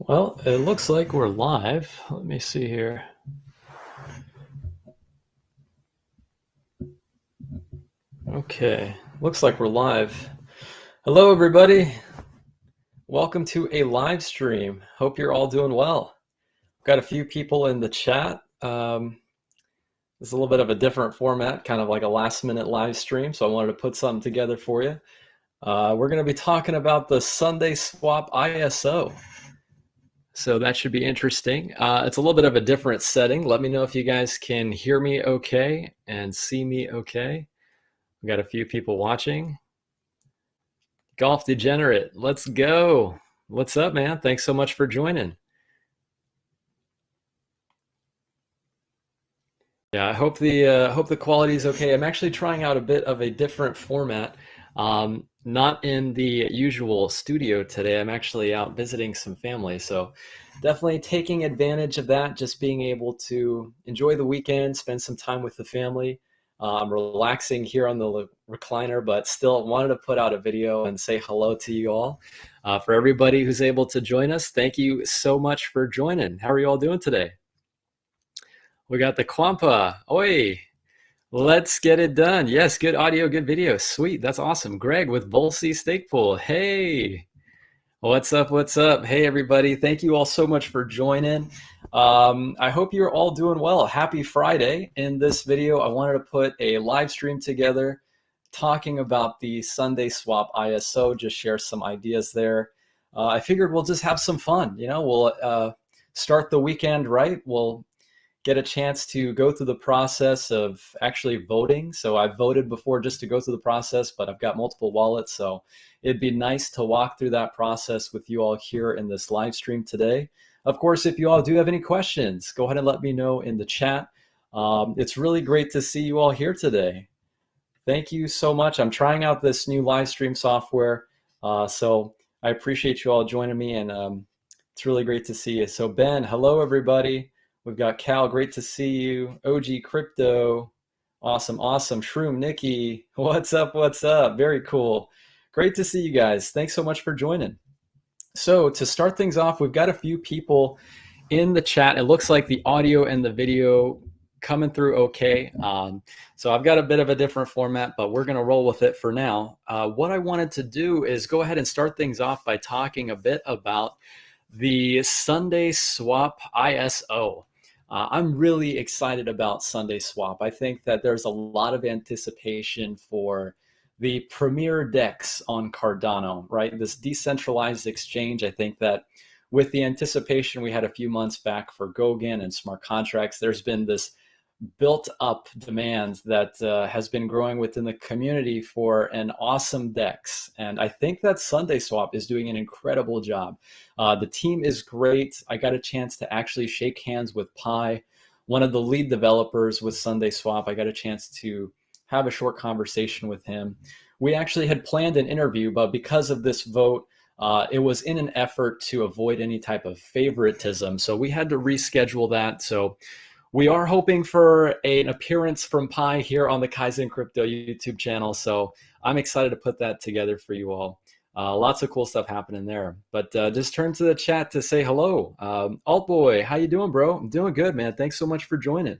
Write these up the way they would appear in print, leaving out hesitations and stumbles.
Well, it looks like we're live. Let me see here. Okay, looks like we're live. Hello, everybody. Welcome to a live stream. Hope you're all doing well. Got a few people in the chat. It's a little bit of a different format, kind of like a last-minute live stream, so I wanted to put something together for you. We're going to be talking about the Sundaeswap ISO. So that should be interesting. It's a little bit of a different setting. Let me know if you guys can hear me okay and see me okay. We got a few people watching. Golf Degenerate, let's go. What's up, man? Thanks so much for joining. Yeah, I hope the quality is okay. I'm actually trying out a bit of a different format. Not in the usual studio today. I'm actually out visiting some family, so definitely taking advantage of that. Just being able to enjoy the weekend, spend some time with the family. I'm relaxing here on the recliner, but still wanted to put out a video and say hello to you all. For everybody who's able to join us, thank you so much for joining. How are you all doing today? We got the Quampa. Oi, let's get it done. Yes, good audio, good video. Sweet, that's awesome. Greg with Bull C Stake Pool. Hey, what's up? What's up? Hey, everybody. Thank you all so much for joining. I hope you're all doing well. Happy Friday. In this video, I wanted to put a live stream together talking about the Sundaeswap ISO, just share some ideas there. I figured we'll just have some fun. We'll start the weekend right. We'll get a chance to go through the process of actually voting. So I've voted before just to go through the process, but I've got multiple wallets. So it'd be nice to walk through that process with you all here in this live stream today. Of course, if you all do have any questions, go ahead and let me know in the chat. It's really great to see you all here today. Thank you so much. I'm trying out this new live stream software. So I appreciate you all joining me, and it's really great to see you. So Ben, hello everybody. We've got Cal, great to see you. OG Crypto, awesome, awesome. Shroom, Nikki, what's up, what's up? Very cool. Great to see you guys. Thanks so much for joining. So to start things off, we've got a few people in the chat. It looks like the audio and the video coming through okay. So I've got a bit of a different format, but we're going to roll with it for now. What I wanted to do is go ahead and start things off by talking a bit about the Sundaeswap ISO. I'm really excited about Sundaeswap. I think that there's a lot of anticipation for the premier DEX on Cardano, right? This decentralized exchange. I think that with the anticipation we had a few months back for Goguen and smart contracts, there's been this built up demand that has been growing within the community for an awesome DEX. And I think that Sundaeswap is doing an incredible job. The team is great. I got a chance to actually shake hands with Pi, one of the lead developers with Sundaeswap. I got a chance to have a short conversation with him. We actually had planned an interview, but because of this vote, it was in an effort to avoid any type of favoritism. So we had to reschedule that. So we are hoping for an appearance from Pi here on the Kaizen Crypto YouTube channel. So I'm excited to put that together for you all. Lots of cool stuff happening there. But just turn to the chat to say hello. Altboy, how you doing, bro? I'm doing good, man. Thanks so much for joining.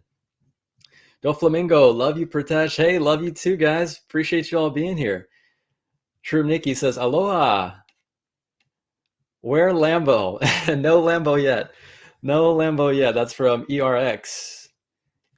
Do Flamingo, love you, Pratesh. Hey, love you too, guys. Appreciate you all being here. True Nikki says, aloha. Where Lambo? No Lambo yet. No Lambo yet. That's from ERX.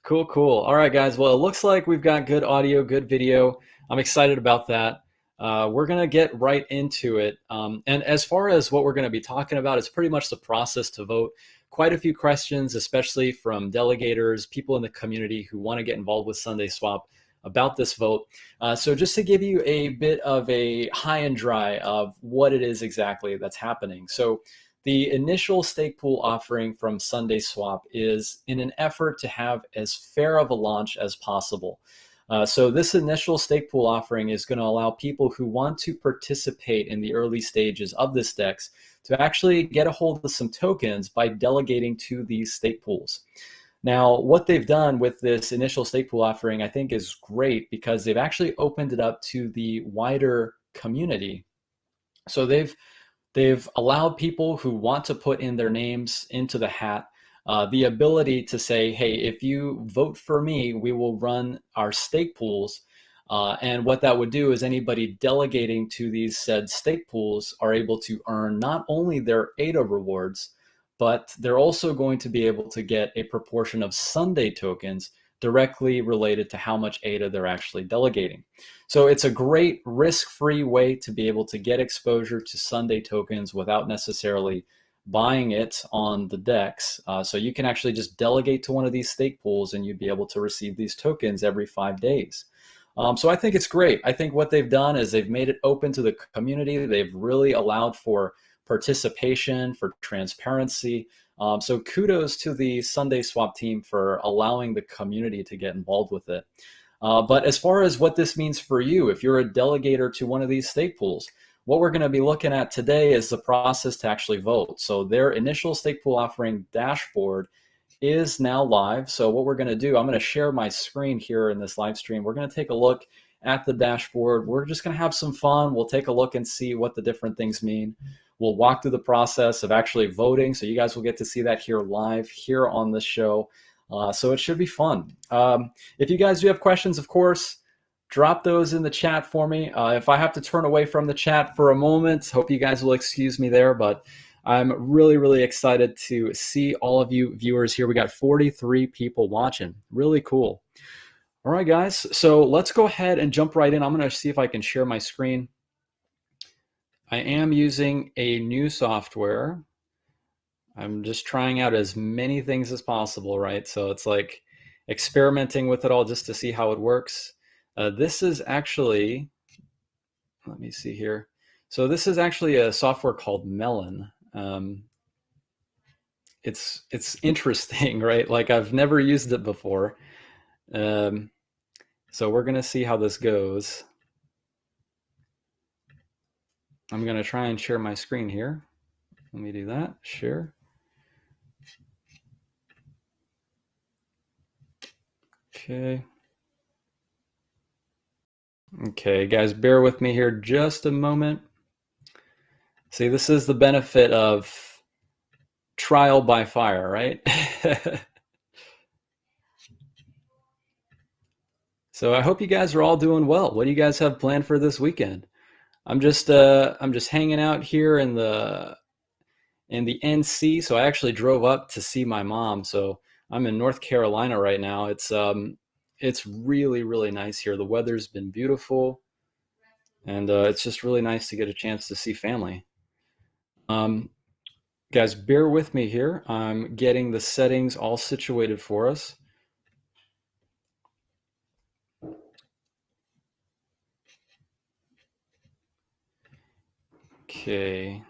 Cool, cool. All right, guys. Well, it looks like we've got good audio, good video. I'm excited about that. We're going to get right into it. And as far as what we're going to be talking about, it's pretty much the process to vote. Quite a few questions, especially from delegators, people in the community who want to get involved with Sundaeswap about this vote. So just to give you a bit of a high and dry of what it is exactly that's happening. So the initial stake pool offering from Sundaeswap is in an effort to have as fair of a launch as possible. So this initial stake pool offering is going to allow people who want to participate in the early stages of this DEX to actually get a hold of some tokens by delegating to these stake pools. Now, what they've done with this initial stake pool offering, I think, is great because they've actually opened it up to the wider community. So they've they've allowed people who want to put in their names into the hat the ability to say, hey, if you vote for me, we will run our stake pools. And what that would do is anybody delegating to these said stake pools are able to earn not only their ADA rewards, but they're also going to be able to get a proportion of Sunday tokens directly related to how much ADA they're actually delegating. So it's a great risk-free way to be able to get exposure to Sunday tokens without necessarily buying it on the DEX. So you can actually just delegate to one of these stake pools and you'd be able to receive these tokens every 5 days. So I think it's great. I think what they've done is they've made it open to the community. They've really allowed for participation, for transparency. So kudos to the Sundaeswap team for allowing the community to get involved with it. But as far as what this means for you, if you're a delegator to one of these stake pools, what we're going to be looking at today is the process to actually vote. So their initial stake pool offering dashboard is now live. So what we're going to do, I'm going to share my screen here in this live stream. We're going to take a look at the dashboard. We're just going to have some fun. We'll take a look and see what the different things mean. We'll walk through the process of actually voting. So you guys will get to see that here live here on the show. So it should be fun. If you guys do have questions, of course, drop those in the chat for me. If I have to turn away from the chat for a moment, hope you guys will excuse me there, but I'm really, really excited to see all of you viewers here. We got 43 people watching. Really cool. All right, guys. So let's go ahead and jump right in. I'm going to see if I can share my screen. I am using a new software. I'm just trying out as many things as possible, right? So it's like experimenting with it all just to see how it works. This is actually, let me see here. So this is actually a software called Melon. It's interesting, right? Like I've never used it before. So we're gonna see how this goes. I'm gonna try and share my screen here. Let me do that, share. Okay. Okay, guys, bear with me here just a moment. See, this is the benefit of trial by fire, right? So I hope you guys are all doing well. What do you guys have planned for this weekend? I'm just hanging out here in the NC. So I actually drove up to see my mom. So I'm in North Carolina right now. It's really, really nice here. The weather's been beautiful, and it's just really nice to get a chance to see family. Guys, bear with me here. I'm getting the settings all situated for us. Okay.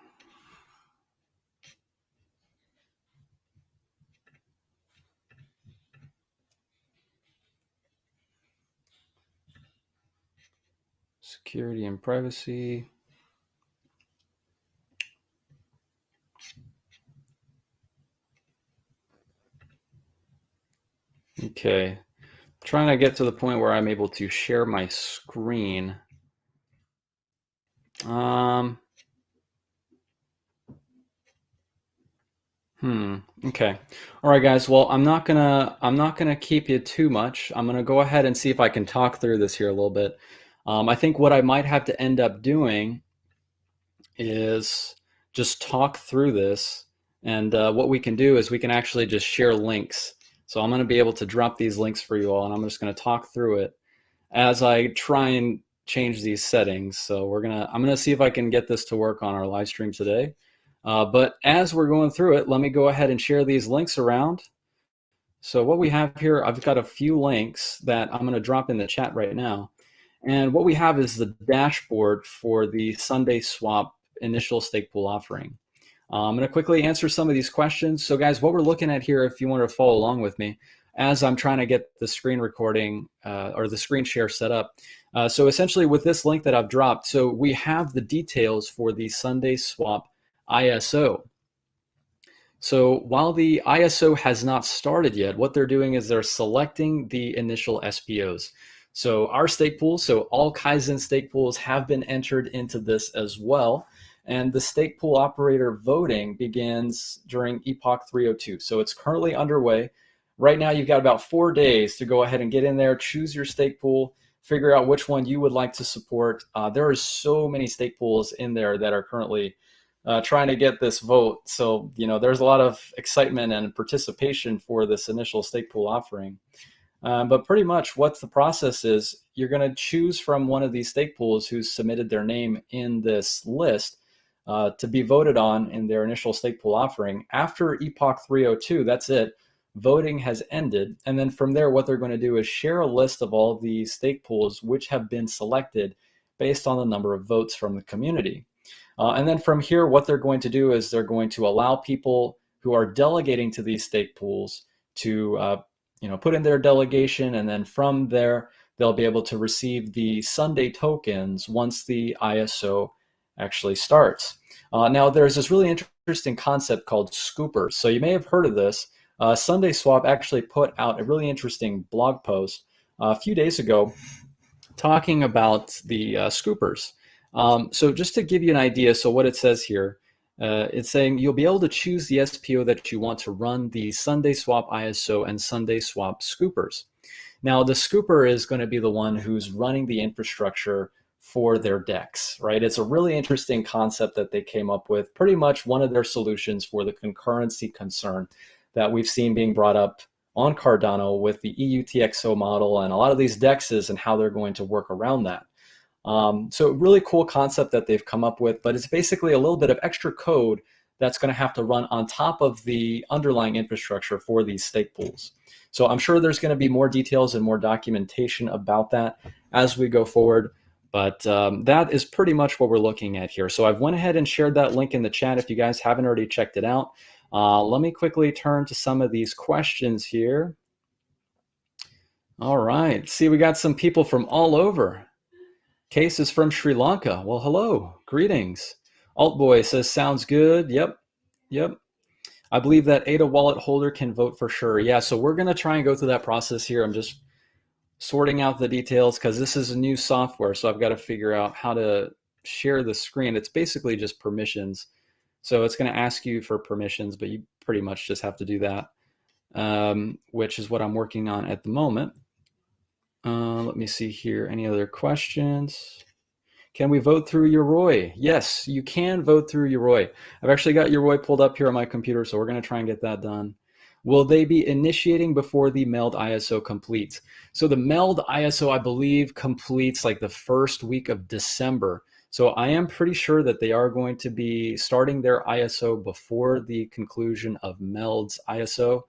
Security and privacy. Okay. Trying to get to the point where I'm able to share my screen. Okay. All right, guys. Well, I'm not gonna keep you too much. I'm gonna go ahead and see if I can talk through this here a little bit. I think what I might have to end up doing is just talk through this, and what we can do is we can actually just share links. So I'm gonna be able to drop these links for you all, and I'm just gonna talk through it as I try and change these settings. So I'm gonna see if I can get this to work on our live stream today. But as we're going through it, let me go ahead and share these links around. So what we have here, I've got a few links that I'm going to drop in the chat right now. And what we have is the dashboard for the Sundaeswap initial stake pool offering. I'm going to quickly answer some of these questions. So guys, what we're looking at here, if you want to follow along with me, as I'm trying to get the screen recording or the screen share set up. So essentially with this link that I've dropped, so we have the details for the Sundaeswap ISO. So while the ISO has not started yet, what they're doing is they're selecting the initial SPOs. So our stake pools, so all Kaizen stake pools have been entered into this as well. and the stake pool operator voting begins during Epoch 302. So it's currently underway. Right now, you've got about 4 days to go ahead and get in there, choose your stake pool, figure out which one you would like to support. There are so many stake pools in there that are currently trying to get this vote. So, there's a lot of excitement and participation for this initial stake pool offering. But pretty much what the process is, you're going to choose from one of these stake pools who's submitted their name in this list to be voted on in their initial stake pool offering. After Epoch 302, that's it. Voting has ended. And then from there, what they're going to do is share a list of all the stake pools which have been selected based on the number of votes from the community. And then from here, what they're going to do is they're going to allow people who are delegating to these stake pools to put in their delegation, and then from there, they'll be able to receive the Sunday tokens once the ISO actually starts. Now, there's this really interesting concept called scoopers. So you may have heard of this. Sundaeswap actually put out a really interesting blog post a few days ago talking about the scoopers. So just to give you an idea, so what it says here, it's saying you'll be able to choose the SPO that you want to run the Sundaeswap ISO and Sundaeswap scoopers. Now, the scooper is going to be the one who's running the infrastructure for their DEX, right? It's a really interesting concept that they came up with, pretty much one of their solutions for the concurrency concern that we've seen being brought up on Cardano with the EUTXO model and a lot of these DEXs and how they're going to work around that. So really cool concept that they've come up with, but it's basically a little bit of extra code that's going to have to run on top of the underlying infrastructure for these stake pools. So I'm sure there's going to be more details and more documentation about that as we go forward. But that is pretty much what we're looking at here. So I've went ahead and shared that link in the chat if you guys haven't already checked it out. Let me quickly turn to some of these questions here. All right. See, we got some people from all over. Case is from Sri Lanka. Well, hello. Greetings. Altboy says, sounds good. Yep. I believe that ADA wallet holder can vote for sure. Yeah, so we're going to try and go through that process here. I'm just sorting out the details because this is a new software, so I've got to figure out how to share the screen. It's basically just permissions. So it's going to ask you for permissions, but you pretty much just have to do that, which is what I'm working on at the moment. Let me see here. Any other questions? Can we vote through Yoroi? Yes, you can vote through Yoroi. I've actually got Yoroi pulled up here on my computer, so we're going to try and get that done. Will they be initiating before the MELD ISO completes? So the MELD ISO, I believe, completes like the first week of December. So I am pretty sure that they are going to be starting their ISO before the conclusion of MELD's ISO.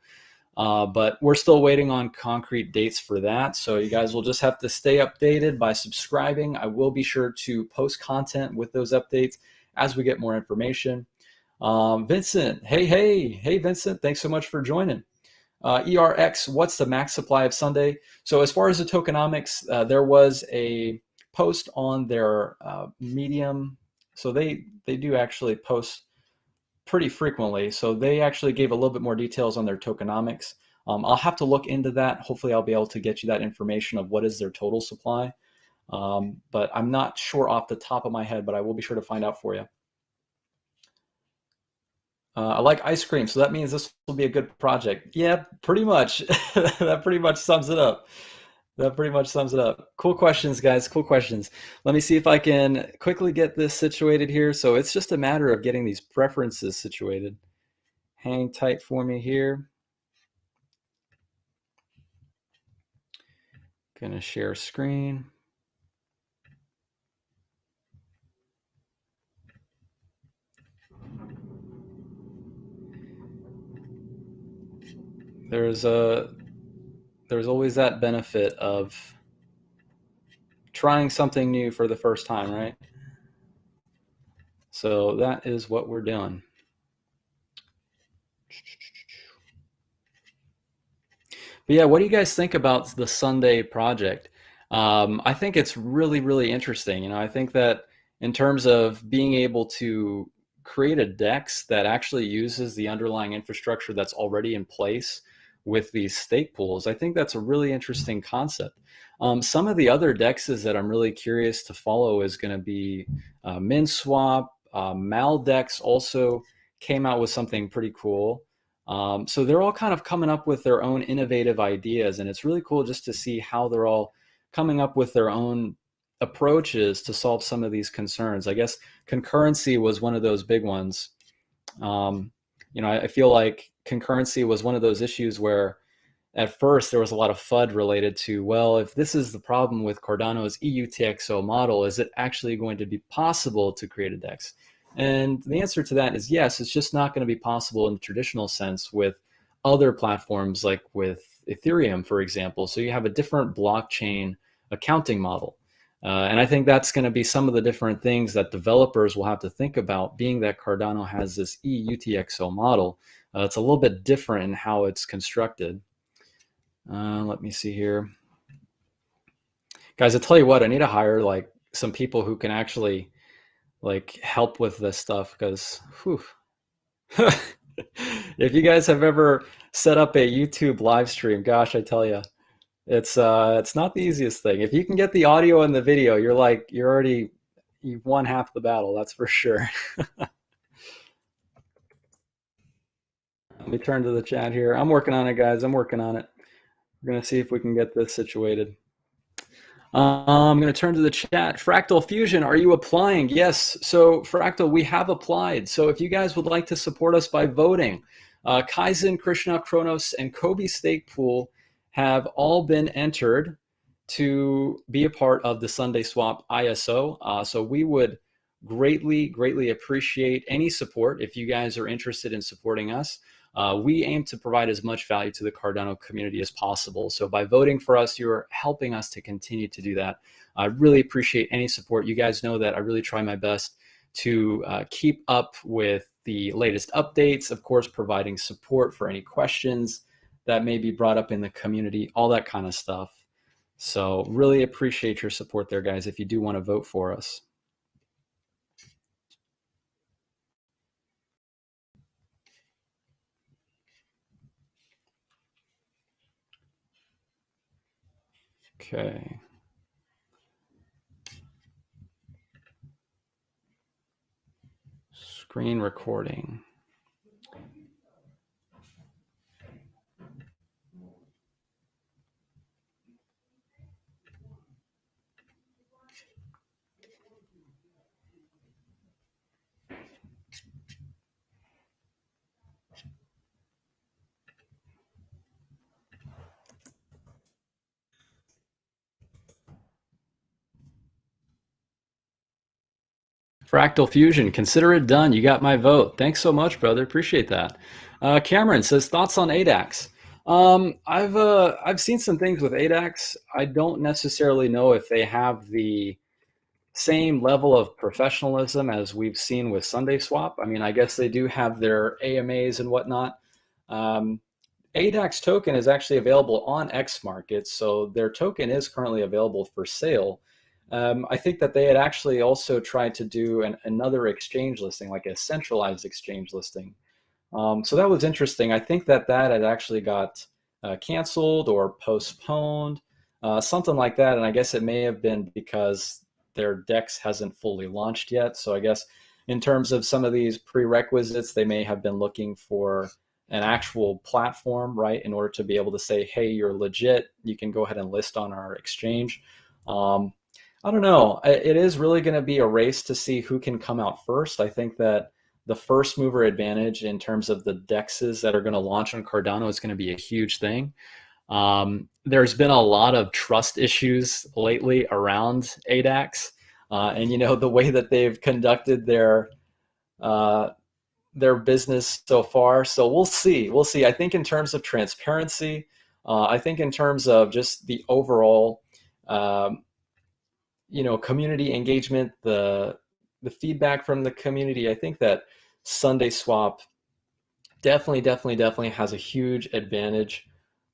But we're still waiting on concrete dates for that. So you guys will just have to stay updated by subscribing. I will be sure to post content with those updates as we get more information. Vincent, hey, Vincent, thanks so much for joining. ERX, what's the max supply of Sunday? So as far as the tokenomics, there was a post on their Medium. So they do actually post pretty frequently. So they actually gave a little bit more details on their tokenomics. I'll have to look into that. Hopefully I'll be able to get you that information of what is their total supply. But I'm not sure off the top of my head, but I will be sure to find out for you. I like ice cream, so that means this will be a good project. Yeah, pretty much. That pretty much sums it up. Cool questions, guys. Cool questions. Let me see if I can quickly get this situated here. So it's just a matter of getting these preferences situated. Hang tight for me here. Gonna share screen. There's always that benefit of trying something new for the first time, right? So that is what we're doing. But yeah, what do you guys think about the Sunday project? I think it's really, really interesting. I think that in terms of being able to create a DEX that actually uses the underlying infrastructure that's already in place with these stake pools, I think that's a really interesting concept. Some of the other DEXs that I'm really curious to follow is going to be MinSwap, Maldex also came out with something pretty cool. So they're all kind of coming up with their own innovative ideas, and it's really cool just to see how they're all coming up with their own approaches to solve some of these concerns. I guess concurrency was one of those big ones. Um, I feel like concurrency was one of those issues where at first there was a lot of FUD related to, well, if this is the problem with Cardano's EUTXO model, is it actually going to be possible to create a DEX? And the answer to that is yes, it's just not going to be possible in the traditional sense with other platforms like with Ethereum, for example. So you have a different blockchain accounting model. And I think that's going to be some of the different things that developers will have to think about, being that Cardano has this EUTXO model. It's a little bit different in how it's constructed. Let me see here. Guys, I tell you what, I need to hire like some people who can actually like help with this stuff, because if you guys have ever set up a YouTube live stream, gosh, I tell you, it's not the easiest thing. If you can get the audio and the video, you've won half the battle, that's for sure. Let me turn to the chat here. I'm working on it, guys. I'm working on it. We're gonna see if we can get this situated. I'm going to turn to the chat. Fractal Fusion, are you applying? Yes. So Fractal, we have applied. So if you guys would like to support us by voting, Kaizen, Krishna, Kronos, and Kobe Stake Pool have all been entered to be a part of the Sundaeswap ISO. So we would greatly, greatly appreciate any support if you guys are interested in supporting us. We aim to provide as much value to the Cardano community as possible. So by voting for us, you're helping us to continue to do that. I really appreciate any support. You guys know that I really try my best to keep up with the latest updates, of course, providing support for any questions that may be brought up in the community, all that kind of stuff. So really appreciate your support there, guys, if you do want to vote for us. Okay. Screen recording. Fractal Fusion, consider it done. You got my vote. Thanks so much, brother. Appreciate that. Cameron says, thoughts on Adax? I've seen some things with Adax. I don't necessarily know if they have the same level of professionalism as we've seen with Sundaeswap. I mean, I guess they do have their AMAs and whatnot. Adax token is actually available on X Market, so their token is currently available for sale. I think that they had actually also tried to do another exchange listing, like a centralized exchange listing. So that was interesting. I think that had actually got canceled or postponed, something like that. And I guess it may have been because their DEX hasn't fully launched yet. So I guess in terms of some of these prerequisites, they may have been looking for an actual platform, right, in order to be able to say, hey, you're legit, you can go ahead and list on our exchange. I don't know. It is really going to be a race to see who can come out first. I think that the first mover advantage in terms of the DEXs that are going to launch on Cardano is going to be a huge thing. There's been a lot of trust issues lately around Adax, and the way that they've conducted their business so far. So we'll see. We'll see. I think in terms of transparency, I think in terms of just the overall, community engagement, the feedback from the community, I think that Sundaeswap definitely has a huge advantage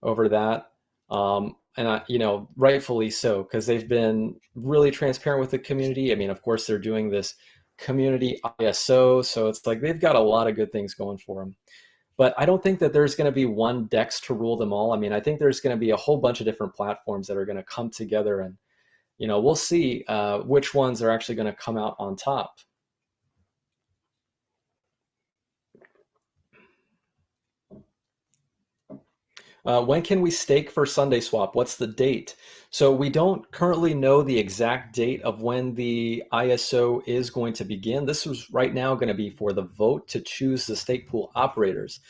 over that. And rightfully so, because they've been really transparent with the community. I mean, of course, they're doing this community ISO, so it's like they've got a lot of good things going for them. But I don't think that there's going to be one DEX to rule them all. I mean, I think there's going to be a whole bunch of different platforms that are going to come together, and we'll see which ones are actually going to come out on top. When can we stake for Sundaeswap? What's the date? So we don't currently know the exact date of when the ISO is going to begin. This is right now going to be for the vote to choose the stake pool operators.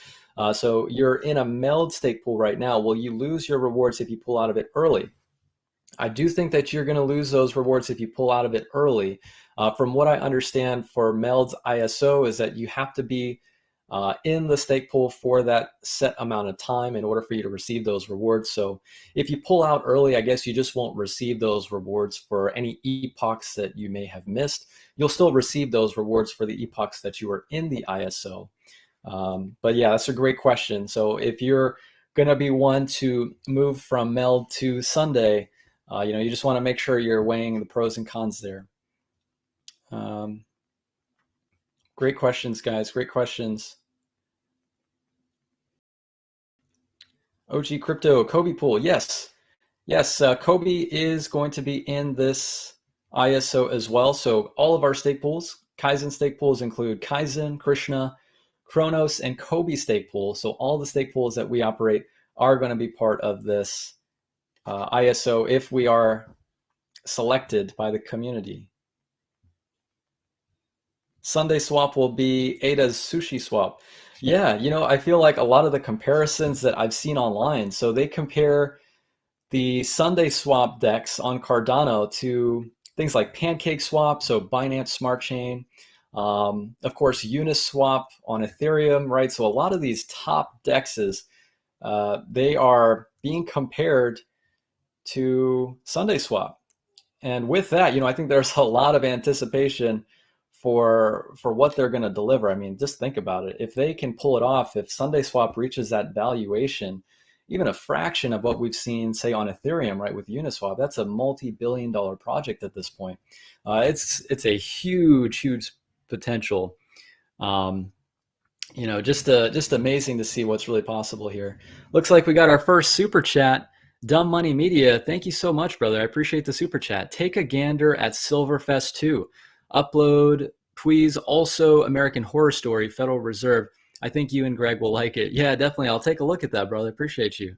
So you're in a meld stake pool right now. Will you lose your rewards if you pull out of it early? I do think that you're going to lose those rewards if you pull out of it early. From what I understand for Meld's ISO is that you have to be in the stake pool for that set amount of time in order for you to receive those rewards. So if you pull out early, I guess you just won't receive those rewards for any epochs that you may have missed. You'll still receive those rewards for the epochs that you were in the ISO. But yeah, that's a great question. So if you're going to be one to move from Meld to Sunday, you just want to make sure you're weighing the pros and cons there. Great questions, guys. Great questions. OG Crypto, Kobe pool. Yes. Yes, Kobe is going to be in this ISO as well. So all of our stake pools, Kaizen stake pools include Kaizen, Krishna, Kronos, and Kobe stake pool. So all the stake pools that we operate are going to be part of this ISO if we are selected by the community. Sundaeswap will be Ada's sushi swap. Yeah, I feel like a lot of the comparisons that I've seen online, so they compare the Sundaeswap DEX on Cardano to things like PancakeSwap, so Binance Smart Chain, of course, Uniswap on Ethereum, right? So a lot of these top DEXs, they are being compared to Sundaeswap. And with that, I think there's a lot of anticipation for what they're going to deliver. I mean, just think about it. If they can pull it off, if Sundaeswap reaches that valuation, even a fraction of what we've seen, say, on Ethereum, right, with Uniswap, that's a multi-billion-dollar project at this point. It's a huge potential. Just amazing to see what's really possible here. Looks like we got our first super chat. Dumb Money Media, thank you so much, brother. I appreciate the super chat. Take a gander at Silverfest 2. Upload, please. Also, American Horror Story, Federal Reserve. I think you and Greg will like it. Yeah, definitely. I'll take a look at that, brother. Appreciate you.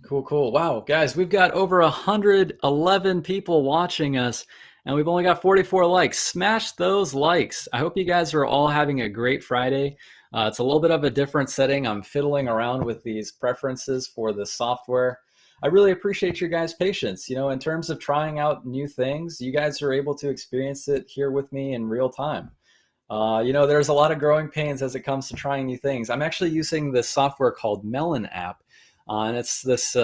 Cool. Wow, guys, we've got over 111 people watching us, and we've only got 44 likes. Smash those likes. I hope you guys are all having a great Friday. It's a little bit of a different setting. I'm fiddling around with these preferences for the software. I really appreciate your guys' patience. In terms of trying out new things, you guys are able to experience it here with me in real time. There's a lot of growing pains as it comes to trying new things. I'm actually using this software called Melon app, and it's this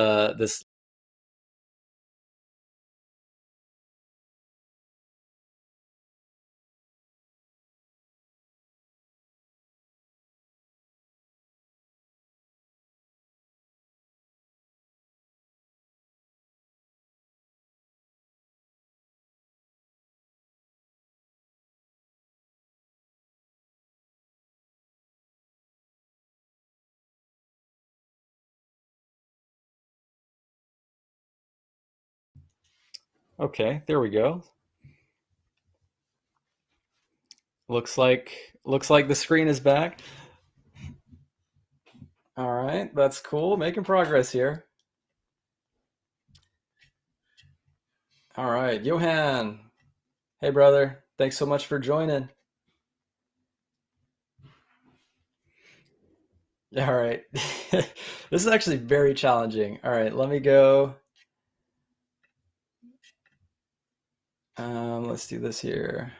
Okay, there we go. Looks like the screen is back. All right, that's cool. Making progress here. All right, Johan. Hey, brother. Thanks so much for joining. All right. This is actually very challenging. All right, let me go. Let's do this here.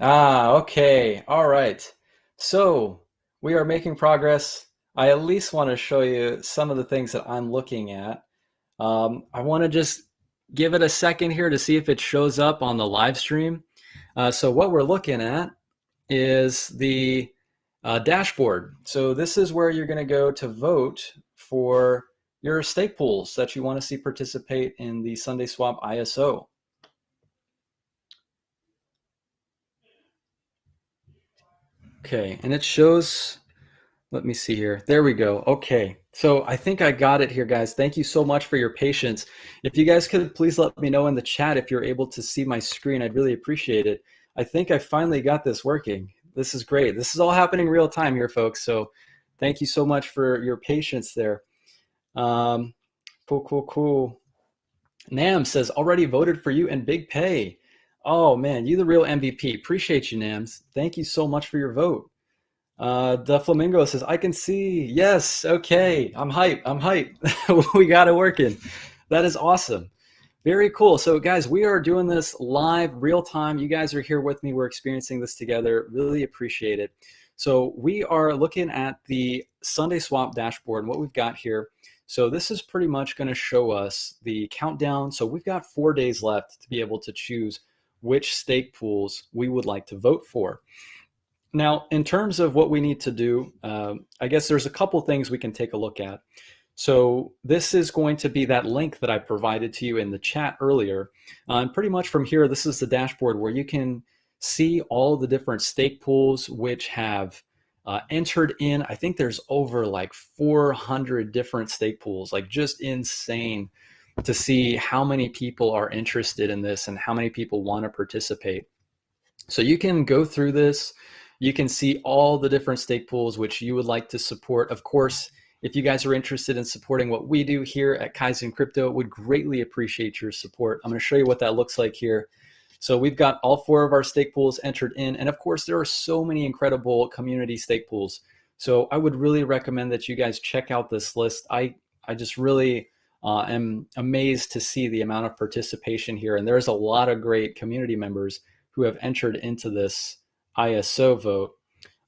Okay. All right. So we are making progress. I at least want to show you some of the things that I'm looking at. I want to just give it a second here to see if it shows up on the live stream. So what we're looking at is the dashboard. So this is where you're going to go to vote for your stake pools that you want to see participate in the Sundaeswap ISO. Okay, and it shows, let me see here. There we go. Okay, so I think I got it here, guys. Thank you so much for your patience. If you guys could please let me know in the chat if you're able to see my screen, I'd really appreciate it. I think I finally got this working. This is great. This is all happening real time here, folks. So thank you so much for your patience there. Um, cool. Nam says, already voted for you and Big Pay. Oh man, you the real MVP. Appreciate you, Nams. Thank you so much for your vote. The Flamingo says, I can see. Yes, okay. I'm hype. We got it working. That is awesome. Very cool. So guys, we are doing this live, real time. You guys are here with me. We're experiencing this together. Really appreciate it. So we are looking at the Sundaeswap dashboard and what we've got here. So this is pretty much going to show us the countdown. So we've got 4 days left to be able to choose which stake pools we would like to vote for. Now, in terms of what we need to do, I guess there's a couple things we can take a look at. So this is going to be that link that I provided to you in the chat earlier. And pretty much from here, this is the dashboard where you can see all the different stake pools which have entered in. I think there's over like 400 different stake pools, like just insane to see how many people are interested in this and how many people want to participate. So you can go through this. You can see all the different stake pools which you would like to support. Of course, if you guys are interested in supporting what we do here at Kaizen Crypto, would greatly appreciate your support. I'm going to show you what that looks like here. So we've got all 4 of our stake pools entered in. And of course, there are so many incredible community stake pools. So I would really recommend that you guys check out this list. I just really am amazed to see the amount of participation here. And there's a lot of great community members who have entered into this ISO vote.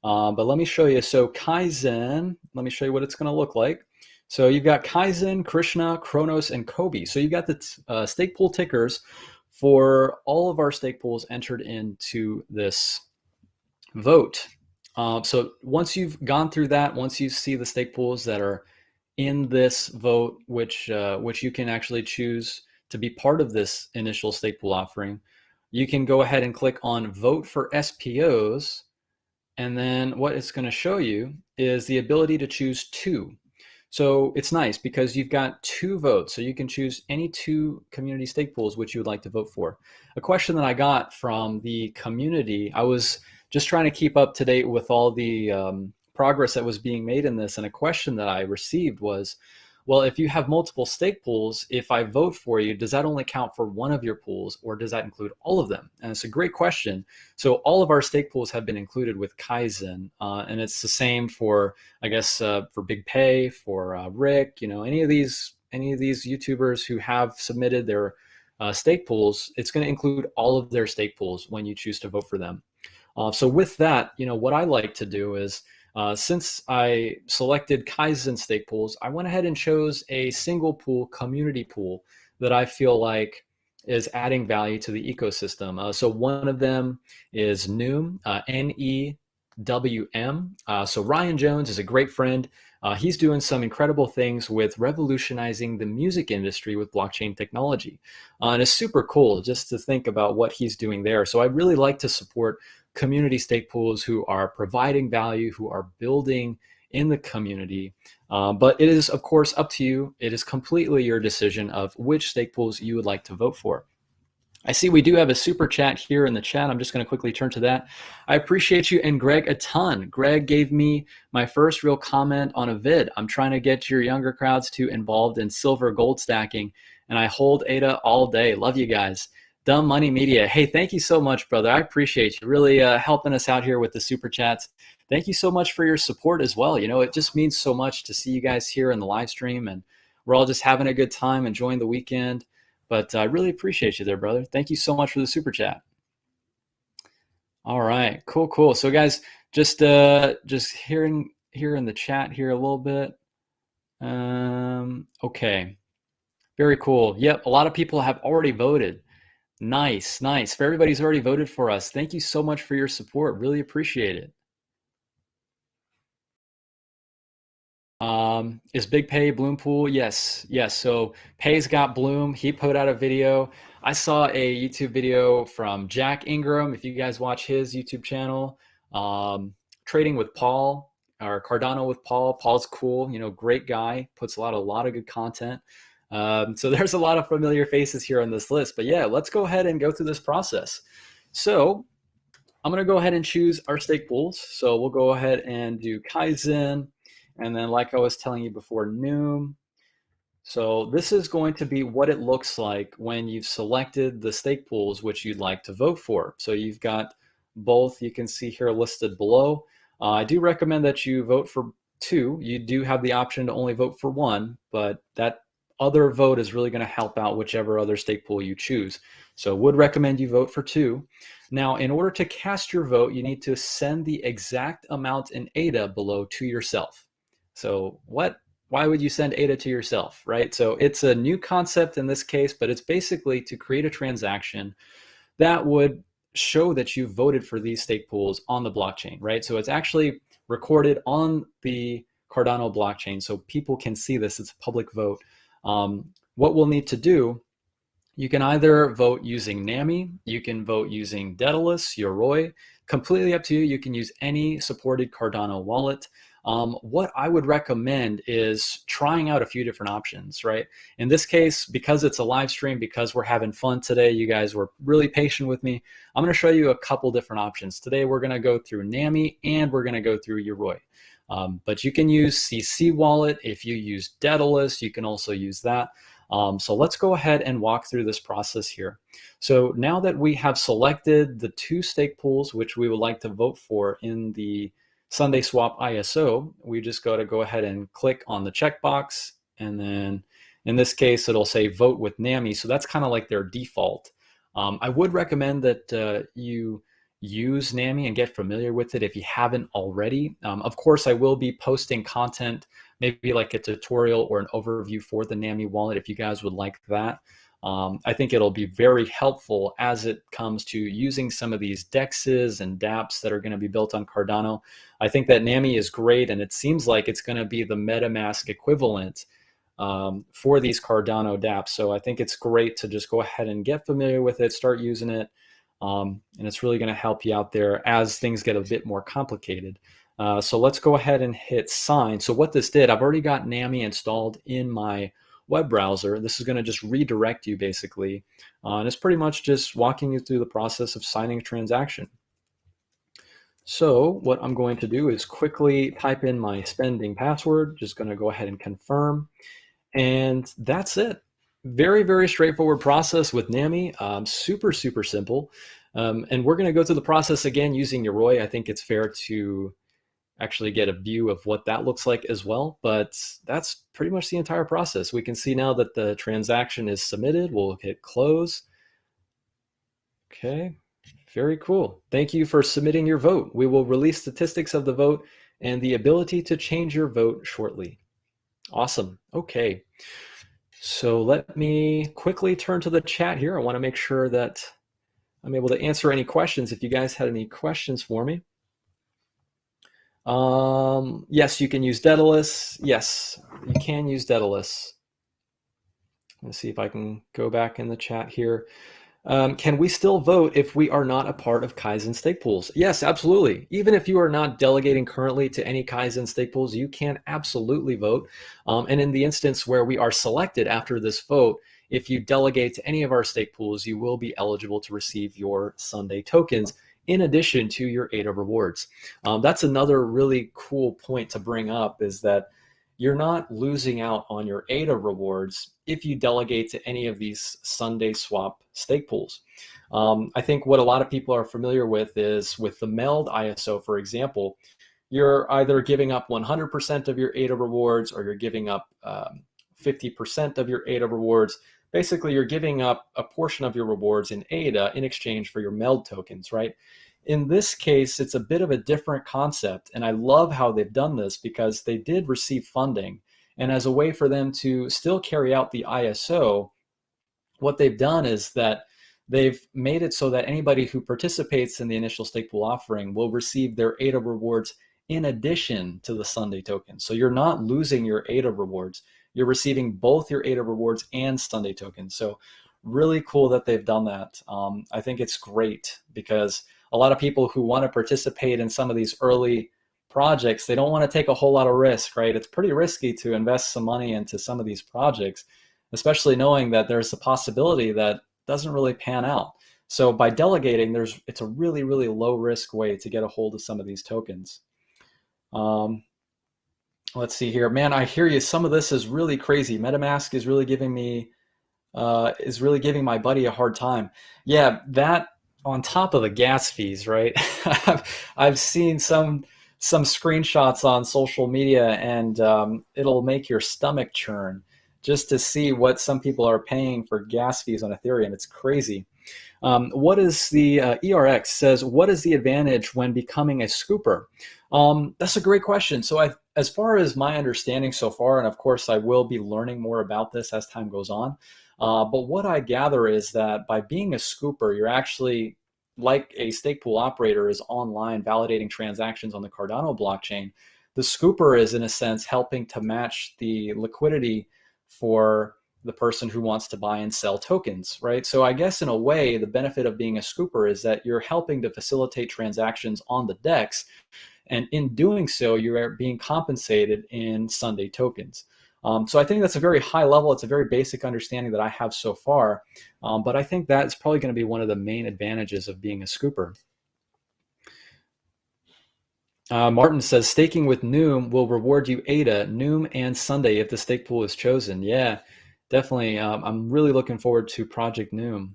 But let me show you. So Kaizen, let me show you what it's going to look like. So you've got Kaizen, Krishna, Kronos, and Kobe. So you've got the stake pool tickers for all of our stake pools entered into this vote. So once you've gone through that, once you see the stake pools that are in this vote, which you can actually choose to be part of this initial stake pool offering, you can go ahead and click on Vote for SPOs. And then what it's going to show you is the ability to choose 2. So it's nice because you've got 2 votes. So you can choose any 2 community stake pools which you would like to vote for. A question that I got from the community, I was just trying to keep up to date with all the progress that was being made in this. And a question that I received was, well, if you have multiple stake pools, if I vote for you, does that only count for one of your pools or does that include all of them? And it's a great question. So all of our stake pools have been included with Kaizen, and it's the same for, I guess, for Big Pay, for Rick, any of these YouTubers who have submitted their stake pools, it's going to include all of their stake pools when you choose to vote for them. So with that, what I like to do is, since I selected Kaizen stake pools, I went ahead and chose a single pool, community pool, that I feel like is adding value to the ecosystem. So one of them is Neum, N-E-W-M. So Ryan Jones is a great friend. He's doing some incredible things with revolutionizing the music industry with blockchain technology. And it's super cool just to think about what he's doing there. So I really like to support community stake pools who are providing value, who are building in the community. But it is, of course, up to you. It is completely your decision of which stake pools you would like to vote for. I see we do have a super chat here in the chat. I'm just going to quickly turn to that. I appreciate you and Greg a ton. Greg gave me my first real comment on a vid. I'm trying to get your younger crowds to involved in silver gold stacking, and I hold ADA all day. Love you guys. Dumb Money Media. Hey, thank you so much, brother. I appreciate you really helping us out here with the super chats. Thank you so much for your support as well. It just means so much to see you guys here in the live stream, and we're all just having a good time, enjoying the weekend. But I really appreciate you there, brother. Thank you so much for the super chat. All right, cool. So guys, just hearing here in the chat here a little bit. Okay, very cool. Yep, a lot of people have already voted. Nice. Everybody's already voted for us. Thank you so much for your support. Really appreciate it. Is Big Pay Bloom Pool? Yes. So Pay's got Bloom. He put out a video. I saw a YouTube video from Jack Ingram. If you guys watch his YouTube channel, Trading with Paul or Cardano with Paul. Paul's cool. Great guy. Puts a lot of good content. So there's a lot of familiar faces here on this list, but yeah, let's go ahead and go through this process. So I'm going to go ahead and choose our stake pools. So we'll go ahead and do Kaizen. And then like I was telling you before, Noom. So this is going to be what it looks like when you've selected the stake pools which you'd like to vote for. So you've got both, you can see here listed below. I do recommend that you vote for two. You do have the option to only vote for one, but that other vote is really going to help out whichever other stake pool you choose. So would recommend you vote for two. Now, in order to cast your vote, you need to send the exact amount in ADA below to yourself. So why would you send ADA to yourself, right? So it's a new concept in this case, but it's basically to create a transaction that would show that you voted for these stake pools on the blockchain, right? So it's actually recorded on the Cardano blockchain so people can see this. It's a public vote. What we'll need to do, you can either vote using NAMI, you can vote using Daedalus, Yoroi, completely up to you. You can use any supported Cardano wallet. What I would recommend is trying out a few different options, right? In this case, because it's a live stream, because we're having fun today, you guys were really patient with me. I'm going to show you a couple different options. Today, we're going to go through NAMI and we're going to go through Yoroi. But you can use CC wallet. If you use Daedalus, you can also use that. So let's go ahead and walk through this process here. So now that we have selected the two stake pools, which we would like to vote for in the Sundaeswap ISO, we just got to go ahead and click on the checkbox. And then in this case, it'll say vote with NAMI. So that's kind of like their default. I would recommend that you use NAMI and get familiar with it if you haven't already. Of course, I will be posting content, maybe like a tutorial or an overview for the NAMI wallet if you guys would like that. I think it'll be very helpful as it comes to using some of these DEXs and dApps that are going to be built on Cardano. I think that NAMI is great, and it seems like it's going to be the MetaMask equivalent for these Cardano dApps. So I think it's great to just go ahead and get familiar with it, start using it, and it's really going to help you out there as things get a bit more complicated. So let's go ahead and hit sign. So what this did, I've already got NAMI installed in my web browser. This is going to just redirect you basically. And it's pretty much just walking you through the process of signing a transaction. So what I'm going to do is quickly type in my spending password, just going to go ahead and confirm. And that's it. Very, very straightforward process with NAMI. Super, super simple. And we're going to go through the process again using Yoroi. I think it's fair to actually get a view of what that looks like as well. But that's pretty much the entire process. We can see now that the transaction is submitted. We'll hit close. Okay, very cool. Thank you for submitting your vote. We will release statistics of the vote and the ability to change your vote shortly. Awesome. Okay. So let me quickly turn to the chat here. I want to make sure that I'm able to answer any questions if you guys had any questions for me. Yes, you can use Daedalus. Yes, you can use Daedalus. Let's see if I can go back in the chat here. Can we still vote if we are not a part of Kaizen stake pools? Yes, absolutely. Even if you are not delegating currently to any Kaizen stake pools, you can absolutely vote. And in the instance where we are selected after this vote, if you delegate to any of our stake pools, you will be eligible to receive your Sunday tokens in addition to your ADA rewards. That's another really cool point to bring up, is that you're not losing out on your ADA rewards if you delegate to any of these Sundaeswap stake pools. I think what a lot of people are familiar with is with the Meld ISO, for example, you're either giving up 100% of your ADA rewards or you're giving up 50% of your ADA rewards. Basically, you're giving up a portion of your rewards in ADA in exchange for your Meld tokens, right? In this case, it's a bit of a different concept, and I love how they've done this because they did receive funding, and as a way for them to still carry out the ISO, what they've done is that they've made it so that anybody who participates in the initial stake pool offering will receive their ADA rewards in addition to the Sunday tokens. So you're not losing your ADA rewards. You're receiving both your ADA rewards and Sunday tokens. So really cool that they've done that. I think it's great because a lot of people who want to participate in some of these early projects, they don't want to take a whole lot of risk, right? It's pretty risky to invest some money into some of these projects, especially knowing that there's a possibility that doesn't really pan out. So by delegating, it's a really, really low risk way to get a hold of some of these tokens. Um, let's see here, man. I hear you. Some of this is really crazy. MetaMask is really giving my buddy a hard time. Yeah, that on top of the gas fees, right? I've seen some screenshots on social media, and it'll make your stomach churn just to see what some people are paying for gas fees on Ethereum. It's crazy. What is the ERX says, what is the advantage when becoming a scooper? That's a great question. So as far as my understanding so far, and of course I will be learning more about this as time goes on, but what I gather is that by being a scooper, you're actually like a stake pool operator is online validating transactions on the Cardano blockchain. The scooper is in a sense helping to match the liquidity for the person who wants to buy and sell tokens, right? So I guess in a way, the benefit of being a scooper is that you're helping to facilitate transactions on the DEX. And in doing so, you're being compensated in Sunday tokens. So I think that's a very high level. It's a very basic understanding that I have so far. But I think that's probably going to be one of the main advantages of being a scooper. Martin says staking with Noom will reward you ADA, Noom, and Sunday if the stake pool is chosen. Yeah, definitely. I'm really looking forward to Project Noom.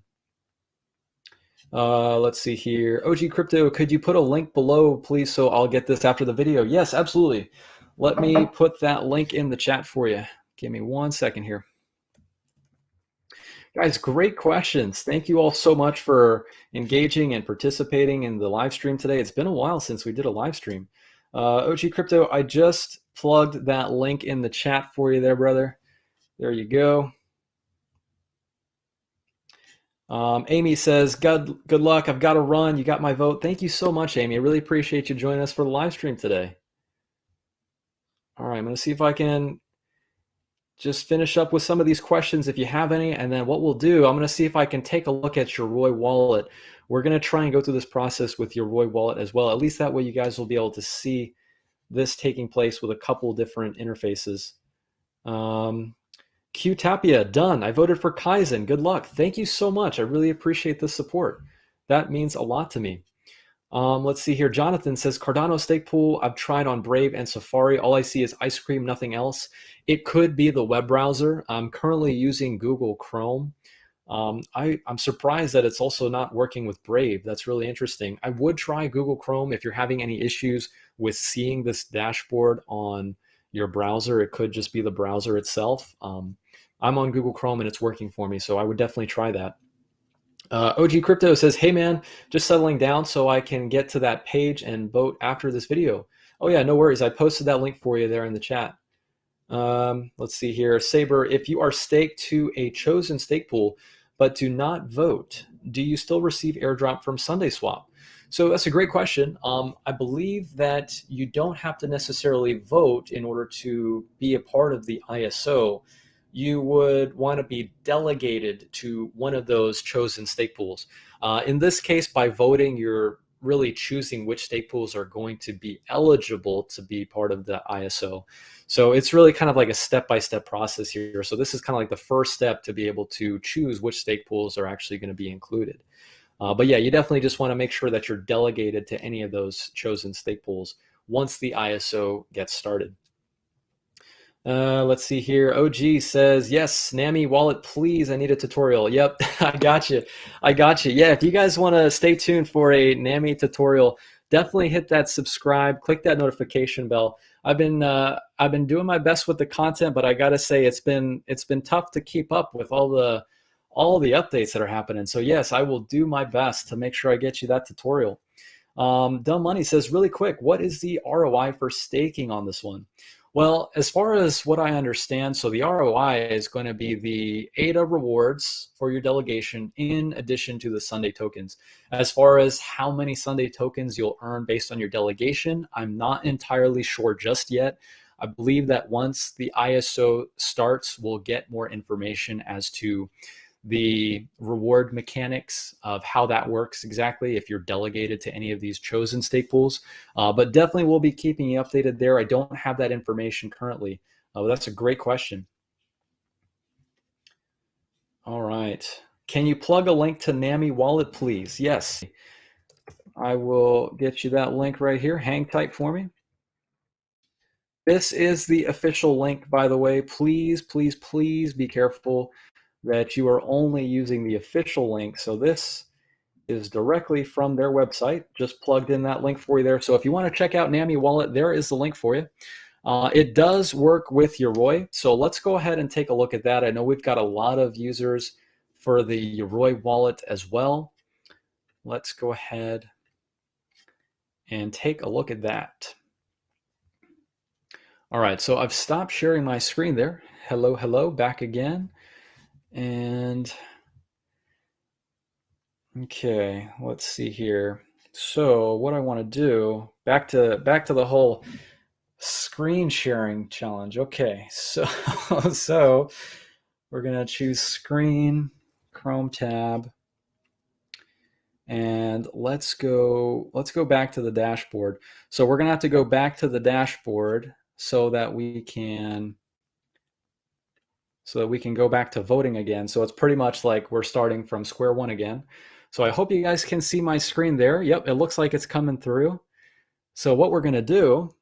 Let's see here. OG Crypto, could you put a link below, please, so I'll get this after the video? Yes, absolutely. Let me put that link in the chat for you. Give me 1 second here. Guys, great questions. Thank you all so much for engaging and participating in the live stream today. It's been a while since we did a live stream. OG Crypto, I just plugged that link in the chat for you there, brother. There you go. Amy says, good luck. I've got to run. You got my vote. Thank you so much, Amy. I really appreciate you joining us for the live stream today. All right, I'm going to see if I can just finish up with some of these questions if you have any, and then what we'll do, I'm going to see if I can take a look at your Roy wallet. We're going to try and go through this process with your Roy wallet as well. At least that way you guys will be able to see this taking place with a couple different interfaces. Q Tapia, done. I voted for Kaizen. Good luck. Thank you so much. I really appreciate the support. That means a lot to me. Let's see here. Jonathan says, Cardano stake pool, I've tried on Brave and Safari. All I see is ice cream, nothing else. It could be the web browser. I'm currently using Google Chrome. I'm surprised that it's also not working with Brave. That's really interesting. I would try Google Chrome if you're having any issues with seeing this dashboard on your browser. It could just be the browser itself. I'm on Google Chrome and it's working for me, so I would definitely try that. OG Crypto says, hey man, just settling down so I can get to that page and vote after this video. Oh yeah, no worries. I posted that link for you there in the chat. Let's see here. Saber, if you are staked to a chosen stake pool, but do not vote, do you still receive airdrop from Sundaeswap? So that's a great question. I believe that you don't have to necessarily vote in order to be a part of the ISO. You would want to be delegated to one of those chosen stake pools. In this case, by voting, you're really choosing which stake pools are going to be eligible to be part of the ISO. So it's really kind of like a step-by-step process here. So this is kind of like the first step to be able to choose which stake pools are actually going to be included. But yeah, you definitely just want to make sure that you're delegated to any of those chosen stake pools once the ISO gets started. Let's see here. OG says, yes, NAMI wallet, please. I need a tutorial. Yep, I got you. Yeah, if you guys want to stay tuned for a NAMI tutorial, definitely hit that subscribe, click that notification bell. I've been doing my best with the content, but I gotta say it's been tough to keep up with all the updates that are happening. So yes, I will do my best to make sure I get you that tutorial. Dumb Money says, really quick, what is the ROI for staking on this one? Well, as far as what I understand, so the ROI is going to be the ADA rewards for your delegation in addition to the Sunday tokens. As far as how many Sunday tokens you'll earn based on your delegation, I'm not entirely sure just yet. I believe that once the ISO starts, we'll get more information as to the reward mechanics of how that works exactly if you're delegated to any of these chosen stake pools. But definitely we'll be keeping you updated there. I don't have that information currently. But that's a great question. All right. Can you plug a link to NAMI wallet, please? Yes. I will get you that link right here. Hang tight for me. This is the official link, by the way. Please, please, please be careful that you are only using the official link. So this is directly from their website. Just plugged in that link for you there. So if you want to check out NAMI wallet, there is the link for you. It does work with Yoroi. So let's go ahead and take a look at that. I know we've got a lot of users for the Yoroi wallet as well. Let's go ahead and take a look at that. All right, so I've stopped sharing my screen there. Hello, hello, back again. And okay, let's see here. So what I want to do, back to the whole screen sharing challenge. Okay, so so we're gonna choose screen, Chrome tab, and let's go back to the dashboard. So we're gonna have to go back to the dashboard so that we can go back to voting again. So it's pretty much like we're starting from square one again. So I hope you guys can see my screen there. Yep, it looks like it's coming through. So what we're gonna do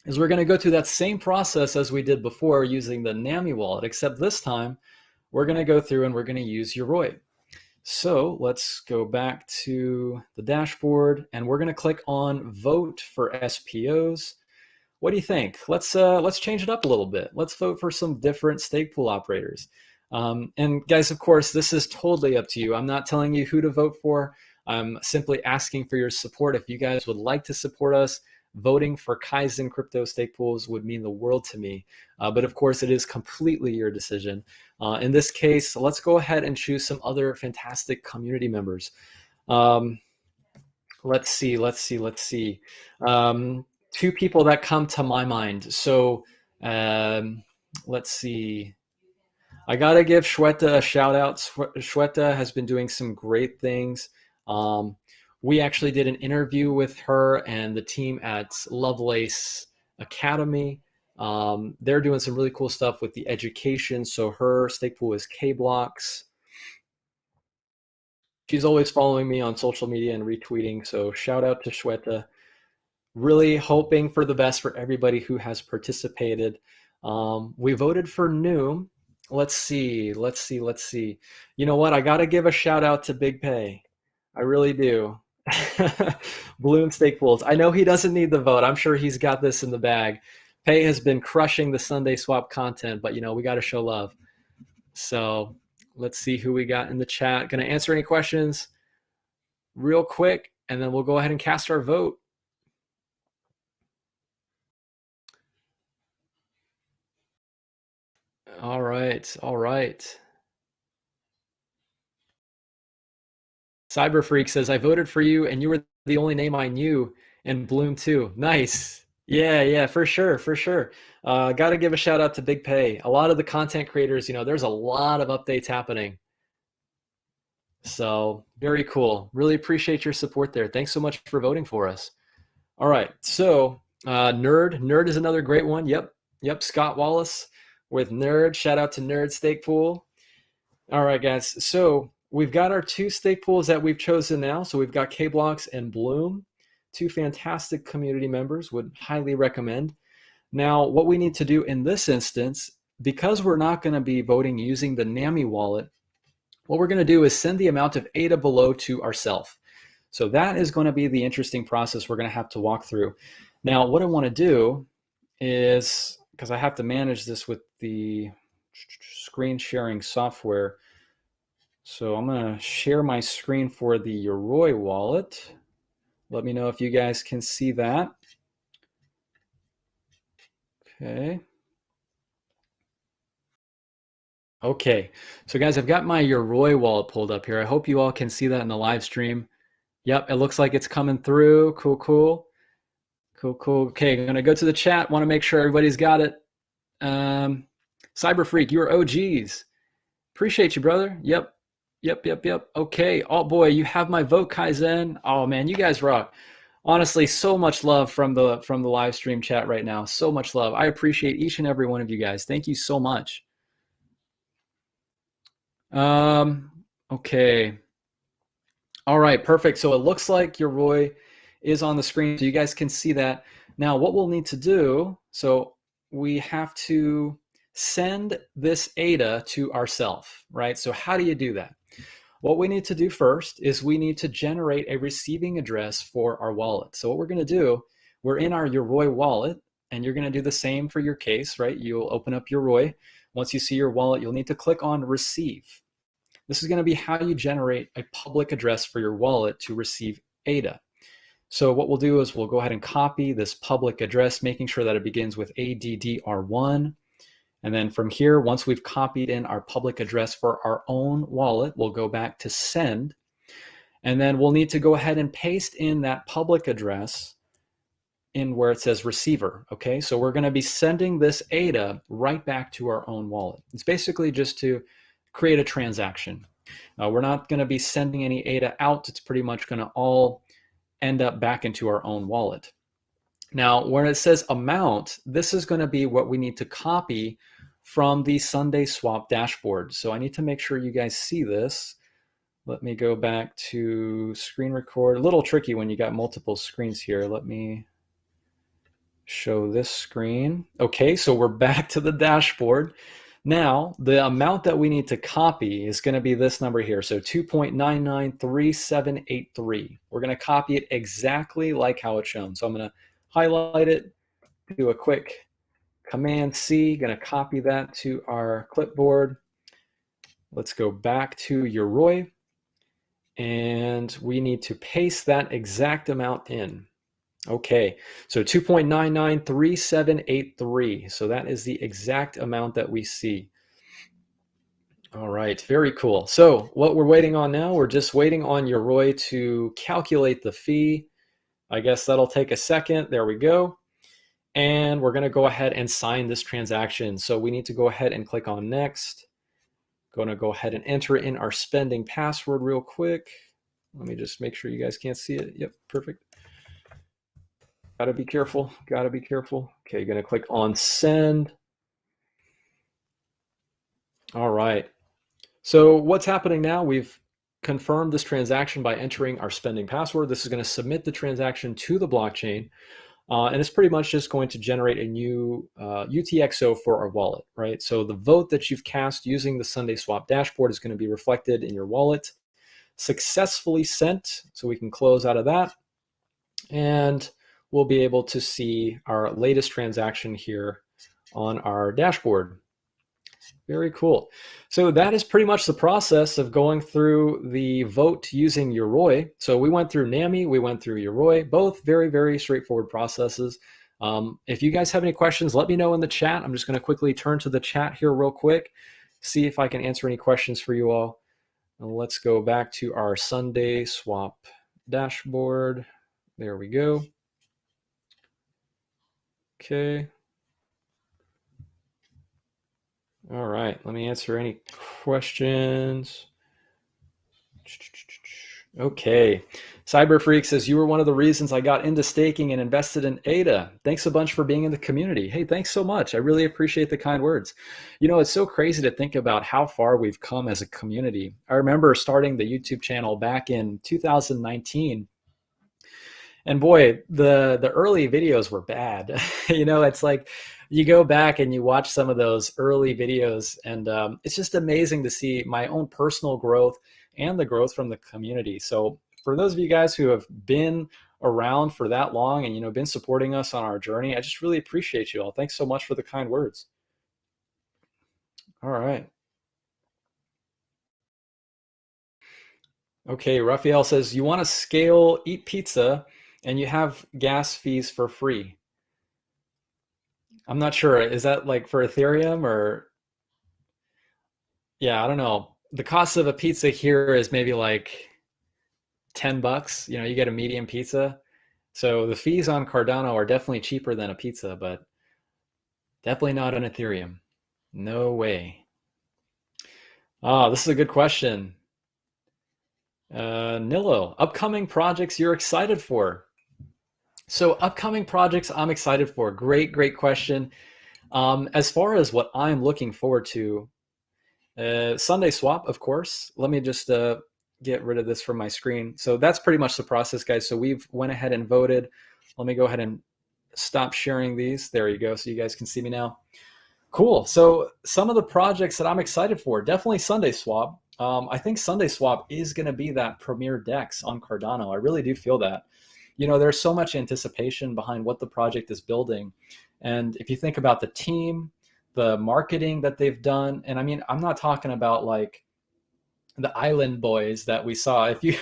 is we're gonna go through that same process as we did before using the NAMI wallet, except this time we're gonna go through and we're gonna use Yoroi. So let's go back to the dashboard and we're gonna click on vote for SPOs. What do you think? Let's change it up a little bit. Let's vote for some different stake pool operators. And guys, of course, this is totally up to you. I'm not telling you who to vote for. I'm simply asking for your support. If you guys would like to support us, voting for Kaizen crypto stake pools would mean the world to me. But of course, it is completely your decision. In this case, let's go ahead and choose some other fantastic community members. Let's see. Two people that come to my mind. So let's see. I gotta give Shweta a shout out. Shweta has been doing some great things. We actually did an interview with her and the team at Lovelace Academy. They're doing some really cool stuff with the education. So her stake pool is K-Blocks. She's always following me on social media and retweeting. So shout out to Shweta. Really hoping for the best for everybody who has participated. We voted for Noom. Let's see. You know what? I got to give a shout out to Big Pay. I really do. Bloom Stake Pools. I know he doesn't need the vote. I'm sure he's got this in the bag. Pay has been crushing the Sundaeswap content, but we got to show love. So let's see who we got in the chat. Going to answer any questions real quick, and then we'll go ahead and cast our vote. All right. Cyber Freak says, I voted for you and you were the only name I knew, and Bloom too. Nice. Yeah, for sure. Got to give a shout out to Big Pay. A lot of the content creators, there's a lot of updates happening. So very cool. Really appreciate your support there. Thanks so much for voting for us. All right. So Nerd is another great one. Yep. Scott Wallace with Nerd. Shout out to Nerd Stake Pool. All right, guys. So we've got our two stake pools that we've chosen now. So we've got K-Blocks and Bloom, two fantastic community members, would highly recommend. Now, what we need to do in this instance, because we're not going to be voting using the NAMI wallet, what we're going to do is send the amount of ADA below to ourselves. So that is going to be the interesting process we're going to have to walk through. Now, what I want to do is, because I have to manage this with the screen sharing software, so I'm going to share my screen for the Yoroi wallet. Let me know if you guys can see that. Okay, so guys, I've got my Yoroi wallet pulled up here. I hope you all can see that in the live stream. Yep, it looks like it's coming through. Cool. Okay, I'm gonna go to the chat. Want to make sure everybody's got it. Cyber Freak, you're OGs. Appreciate you, brother. Yep. Okay. Oh boy, you have my vote, Kaizen. Oh man, you guys rock. Honestly, so much love from the live stream chat right now. So much love. I appreciate each and every one of you guys. Thank you so much. Okay. All right, perfect. So it looks like your Roy is on the screen, so you guys can see that. Now, what we'll need to do, so we have to send this ADA to ourself, right? So how do you do that? What we need to do first is we need to generate a receiving address for our wallet. So what we're going to do, we're in our Yoroi wallet, and you're going to do the same for your case, right? You'll open up Yoroi. Once you see your wallet, you'll need to click on receive. This is going to be how you generate a public address for your wallet to receive ADA. So what we'll do is we'll go ahead and copy this public address, making sure that it begins with ADDR1. And then from here, once we've copied in our public address for our own wallet, we'll go back to send. And then we'll need to go ahead and paste in that public address in where it says receiver. Okay, so we're going to be sending this ADA right back to our own wallet. It's basically just to create a transaction. We're not going to be sending any ADA out. It's pretty much going to all end up back into our own wallet. Now, where it says amount, this is going to be what we need to copy from the Sundaeswap dashboard. So I need to make sure you guys see this. Let me go back to screen record. A little tricky when you got multiple screens here. Let me show this screen. Okay, so we're back to the dashboard. Now, the amount that we need to copy is going to be this number here. So 2.993783. We're going to copy it exactly like how it's shown. So I'm going to highlight it, do a quick Command C, going to copy that to our clipboard. Let's go back to Yoroi, and we need to paste that exact amount in. Okay, so 2.993783. So that is the exact amount that we see. All right, very cool. So what we're waiting on now, we're just waiting on Yoroi to calculate the fee. I guess that'll take a second. There we go. And we're going to go ahead and sign this transaction. So we need to go ahead and click on next. Going to go ahead and enter in our spending password real quick. Let me just make sure you guys can't see it. Yep, perfect. Gotta be careful, gotta be careful. Okay, gonna click on send. All right, so what's happening now, we've confirmed this transaction by entering our spending password. This is gonna submit the transaction to the blockchain, and it's pretty much just going to generate a new UTXO for our wallet, right? So the vote that you've cast using the Sundaeswap dashboard is gonna be reflected in your wallet. Successfully sent, so we can close out of that. And we'll be able to see our latest transaction here on our dashboard. Very cool. So that is pretty much the process of going through the vote using Yoroi. So we went through NAMI, we went through Yoroi, both very, very straightforward processes. If you guys have any questions, let me know in the chat. I'm just going to quickly turn to the chat here real quick, see if I can answer any questions for you all. And let's go back to our Sundaeswap dashboard. There we go. Okay. All right, let me answer any questions. Okay. Cyberfreak says, you were one of the reasons I got into staking and invested in ADA. Thanks a bunch for being in the community. Hey, thanks so much. I really appreciate the kind words. You know, it's so crazy to think about how far we've come as a community. I remember starting the YouTube channel back in 2019. And boy, the early videos were bad. You know, it's like you go back and you watch some of those early videos, and it's just amazing to see my own personal growth and the growth from the community. So for those of you guys who have been around for that long and, you know, been supporting us on our journey, I just really appreciate you all. Thanks so much for the kind words. All right. Okay, Raphael says, you want to scale, eat pizza, and you have gas fees for free. I'm not sure. Is that like for Ethereum or? Yeah, I don't know. The cost of a pizza here is maybe like $10. You know, you get a medium pizza. So the fees on Cardano are definitely cheaper than a pizza, but definitely not on Ethereum. No way. Ah, this is a good question. Nilo, upcoming projects you're excited for. So upcoming projects I'm excited for. Great, great question. As far as what I'm looking forward to, Sundaeswap, of course. Let me just get rid of this from my screen. So that's pretty much the process, guys. So we've went ahead and voted. Let me go ahead and stop sharing these. There you go. So you guys can see me now. Cool. So some of the projects that I'm excited for, definitely Sundaeswap. I think Sundaeswap is going to be that premier DEX on Cardano. I really do feel that. You know, there's so much anticipation behind what the project is building. And if you think about the team, the marketing that they've done, and I mean, I'm not talking about like the Island Boys that we saw. If you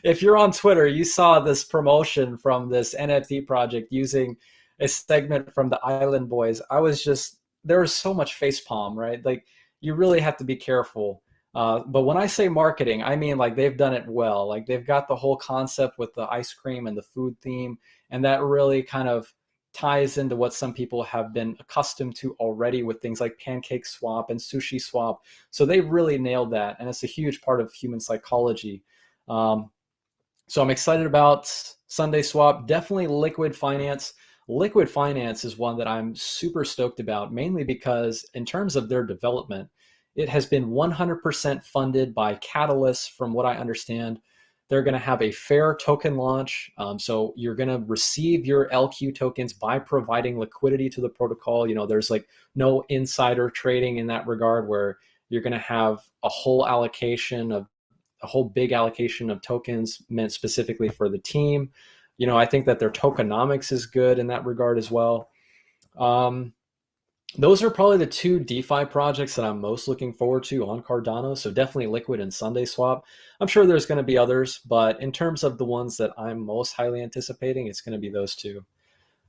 if you're on Twitter, you saw this promotion from this NFT project using a segment from the Island Boys. I was just, there was so much facepalm, right? Like, you really have to be careful. But when I say marketing, I mean like they've done it well. Like, they've got the whole concept with the ice cream and the food theme, and that really kind of ties into what some people have been accustomed to already with things like Pancake Swap and Sushi Swap. So they really nailed that, and it's a huge part of human psychology. So I'm excited about Sundaeswap. Definitely Liquid Finance. Liquid Finance is one that I'm super stoked about, mainly because in terms of their development, it has been 100% funded by Catalyst, from what I understand. They're going to have a fair token launch. So you're going to receive your LQ tokens by providing liquidity to the protocol. You know, there's like no insider trading in that regard, where you're going to have a whole big allocation of tokens meant specifically for the team. You know, I think that their tokenomics is good in that regard as well. Those are probably the two DeFi projects that I'm most looking forward to on Cardano. So definitely Liquid and Sundaeswap. I'm sure there's going to be others, but in terms of the ones that I'm most highly anticipating, it's going to be those two.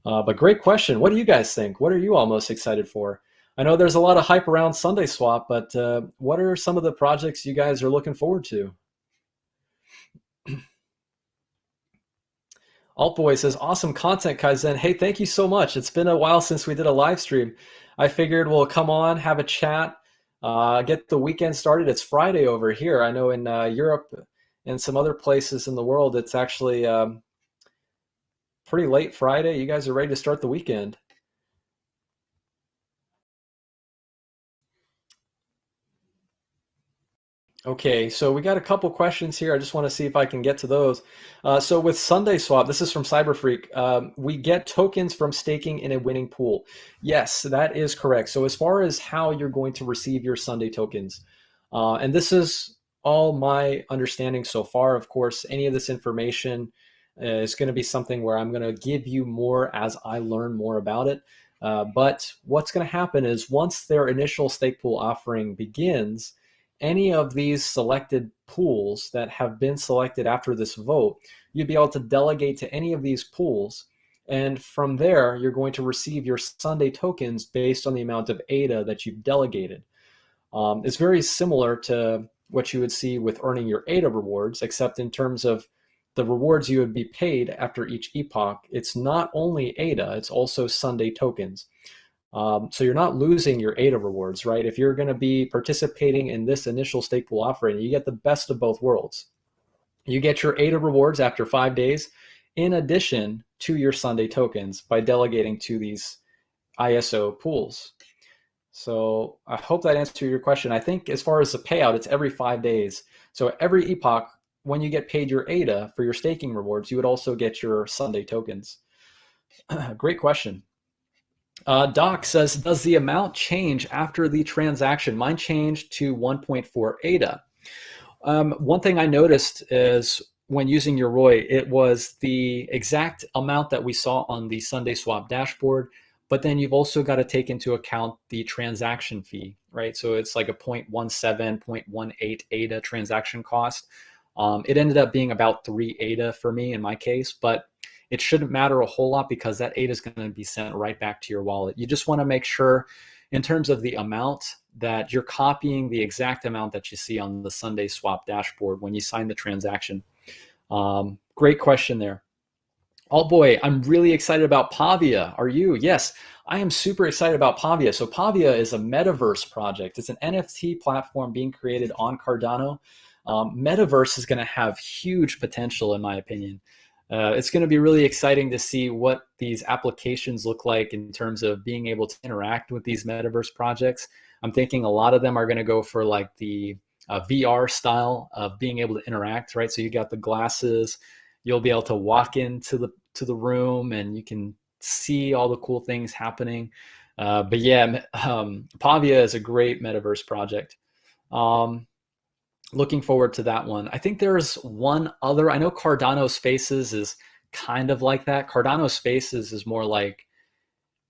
But great question. What do you guys think? What are you all most excited for? I know there's a lot of hype around Sundaeswap, but what are some of the projects you guys are looking forward to? Altboy says, awesome content, Kaizen. Hey, thank you so much. It's been a while since we did a live stream. I figured we'll come on, have a chat, get the weekend started. It's Friday over here. I know in Europe and some other places in the world, it's actually pretty late Friday. You guys are ready to start the weekend. Okay, so we got a couple questions here. I just want to see if I can get to those. So with Sundaeswap, this is from Cyberfreak. We get tokens from staking in a winning pool. Yes, that is correct. So as far as how you're going to receive your Sunday tokens, and this is all my understanding so far. Of course, any of this information is going to be something where I'm going to give you more as I learn more about it. But what's going to happen is once their initial stake pool offering begins, any of these selected pools that have been selected after this vote, you'd be able to delegate to any of these pools. And from there, you're going to receive your Sunday tokens based on the amount of ADA that you've delegated. It's very similar to what you would see with earning your ADA rewards, except in terms of the rewards you would be paid after each epoch, it's not only ADA, it's also Sunday tokens. So you're not losing your ADA rewards, right? If you're going to be participating in this initial stake pool offering, you get the best of both worlds. You get your ADA rewards after 5 days, in addition to your Sunday tokens by delegating to these ISO pools. So I hope that answered your question. I think as far as the payout, it's every 5 days. So every epoch, when you get paid your ADA for your staking rewards, you would also get your Sunday tokens. Great question. Doc says, does the amount change after the transaction? Mine changed to 1.4 ADA. One thing I noticed is when using your ROI, it was the exact amount that we saw on the Sundaeswap dashboard, but then you've also got to take into account the transaction fee, right? So it's like a 0.17, 0.18 ADA transaction cost. It ended up being about 3 ADA for me in my case, but it shouldn't matter a whole lot because that ADA is going to be sent right back to your wallet. You just want to make sure in terms of the amount that you're copying the exact amount that you see on the Sundaeswap dashboard when you sign the transaction. Great question there. Oh boy, I'm really excited about Pavia. Are you? Yes, I am super excited about Pavia. So Pavia is a metaverse project. It's an NFT platform being created on Cardano. Metaverse is going to have huge potential in my opinion. It's going to be really exciting to see what these applications look like in terms of being able to interact with these metaverse projects. I'm thinking a lot of them are going to go for like the VR style of being able to interact, right? So you got the glasses, you'll be able to walk into the room and you can see all the cool things happening. But yeah, Pavia is a great metaverse project. Um, Looking forward to that one. I think there's one other. I know Cardano Spaces is kind of like that. Cardano Spaces is more like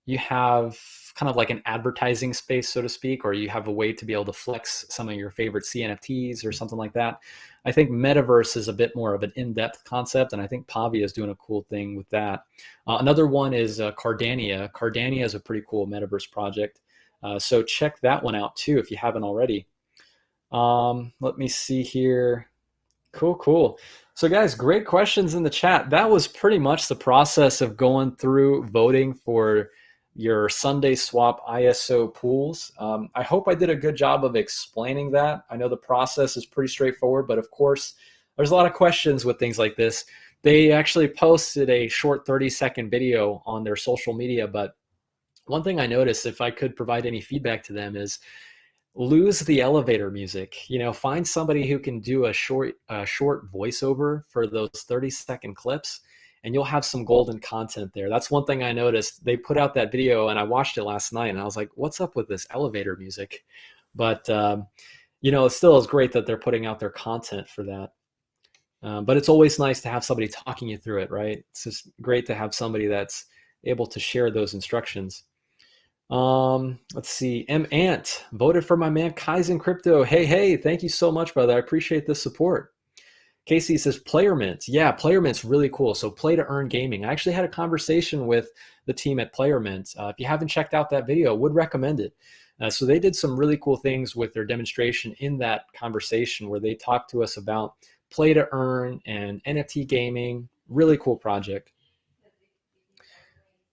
you have kind of like an advertising space, so to speak, or you have a way to be able to flex some of your favorite CNFTs or something like that. I think Metaverse is a bit more of an in-depth concept, and I think Pavia is doing a cool thing with that. Another one is Cardania. Cardania is a pretty cool Metaverse project. So check that one out too if you haven't already. Let me see here. Cool, cool. So, guys, great questions in the chat. That was pretty much the process of going through voting for your Sundaeswap ISO pools. I hope I did a good job of explaining that. I know the process is pretty straightforward, but of course, there's a lot of questions with things like this. They actually posted a short 30-second video on their social media, but one thing I noticed, if I could provide any feedback to them, is lose the elevator music. Find somebody who can do a short voiceover for those 30-second clips, and you'll have some golden content there. That's one thing I noticed. They put out that video and I watched it last night and I was like, what's up with this elevator music? But it still is great that they're putting out their content for that. But it's always nice to have somebody talking you through it, right? It's just great to have somebody that's able to share those instructions. Let's see. M Ant voted for my man Kaizen Crypto. Hey, thank you so much, brother. I appreciate the support. Casey says Player Mint. Yeah, Player Mint's really cool. So play to earn gaming. I actually had a conversation with the team at Player Mint. If you haven't checked out that video, would recommend it. So they did some really cool things with their demonstration in that conversation where they talked to us about play to earn and NFT gaming. Really cool project.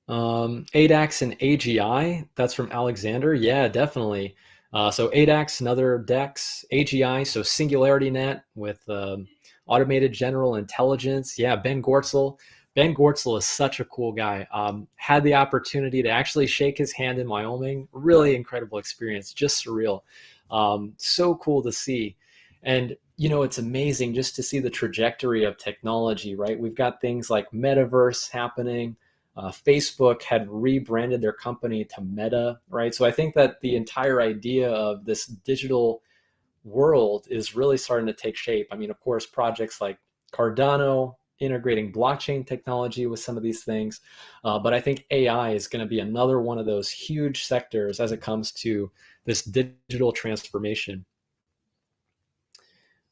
Adax and AGI, that's from Alexander. Yeah, definitely. So Adax, another DEX, AGI, so Singularity Net with automated general intelligence. Yeah, Ben Gortzel. Ben Gortzel is such a cool guy. Had the opportunity to actually shake his hand in Wyoming. Really incredible experience, just surreal. So cool to see. And it's amazing just to see the trajectory of technology, right? We've got things like metaverse happening. Facebook had rebranded their company to Meta, right? So I think that the entire idea of this digital world is really starting to take shape. I mean, of course, projects like Cardano integrating blockchain technology with some of these things, but I think AI is going to be another one of those huge sectors as it comes to this digital transformation.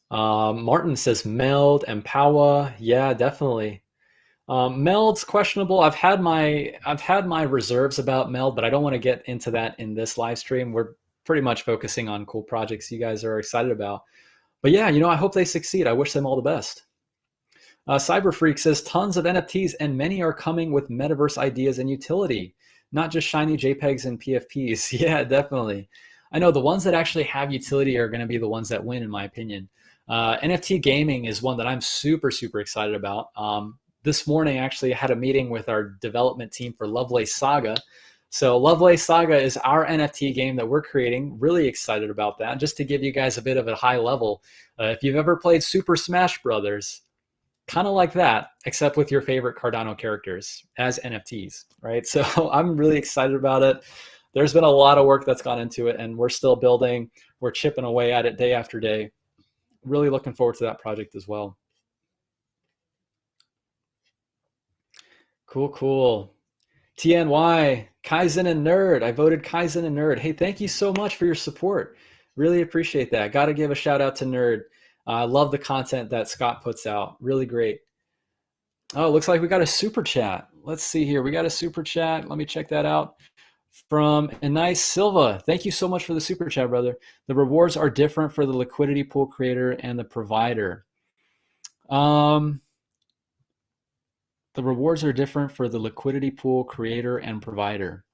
Martin says Meld and Powa. Yeah, definitely. Meld's questionable. I've had my reserves about Meld, but I don't want to get into that in this live stream. We're pretty much focusing on cool projects you guys are excited about. But yeah, I hope they succeed. I wish them all the best. Cyberfreak says tons of NFTs and many are coming with metaverse ideas and utility, not just shiny JPEGs and PFPs. Yeah, definitely. I know the ones that actually have utility are going to be the ones that win, in my opinion. NFT gaming is one that I'm super, super excited about. This morning, actually, I had a meeting with our development team for Lovelace Saga. So Lovelace Saga is our NFT game that we're creating. Really excited about that. Just to give you guys a bit of a high level, if you've ever played Super Smash Brothers, kind of like that, except with your favorite Cardano characters as NFTs, right? So I'm really excited about it. There's been a lot of work that's gone into it, and we're still building. We're chipping away at it day after day. Really looking forward to that project as well. Cool. TNY, Kaizen and Nerd. I voted Kaizen and Nerd. Hey, thank you so much for your support. Really appreciate that. Got to give a shout out to Nerd. I love the content that Scott puts out. Really great. Oh, looks like we got a super chat. Let's see here. We got a super chat. Let me check that out. From Anais Silva. Thank you so much for the super chat, brother. The rewards are different for the liquidity pool creator and the provider. The rewards are different for the liquidity pool creator and provider.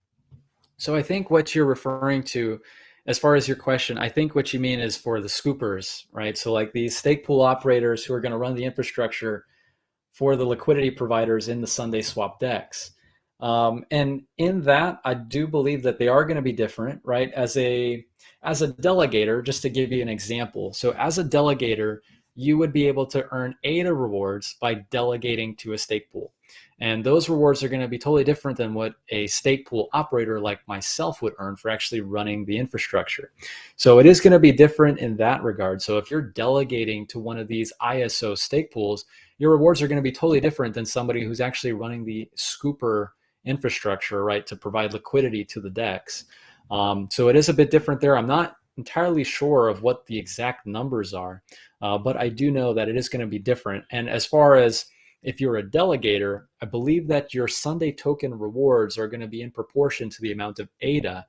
So I think what you're referring to, as far as your question, I think what you mean is for the scoopers, right? So like these stake pool operators who are going to run the infrastructure for the liquidity providers in the Sundaeswap DEX. And in that, I do believe that they are going to be different, right? As a delegator, just to give you an example. So as a delegator, you would be able to earn ADA rewards by delegating to a stake pool. And those rewards are going to be totally different than what a stake pool operator like myself would earn for actually running the infrastructure. So it is going to be different in that regard. So if you're delegating to one of these ISO stake pools, your rewards are going to be totally different than somebody who's actually running the scooper infrastructure, right, to provide liquidity to the DEX. So it is a bit different there. I'm not entirely sure of what the exact numbers are, but I do know that it is going to be different. And as far as if you're a delegator, I believe that your Sunday token rewards are going to be in proportion to the amount of ADA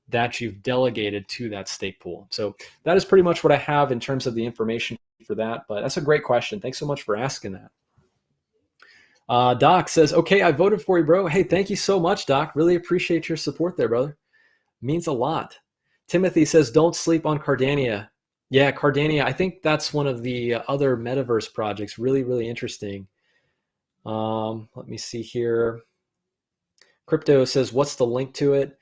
that you've delegated to that stake pool. So that is pretty much what I have in terms of the information for that. But that's a great question. Thanks so much for asking that. Doc says, okay, I voted for you, bro. Hey, thank you so much, Doc. Really appreciate your support there, brother. Means a lot. Timothy says, don't sleep on Cardania. Yeah, Cardania. I think that's one of the other metaverse projects. Really, really interesting. Let me see here. Crypto says, what's the link to it?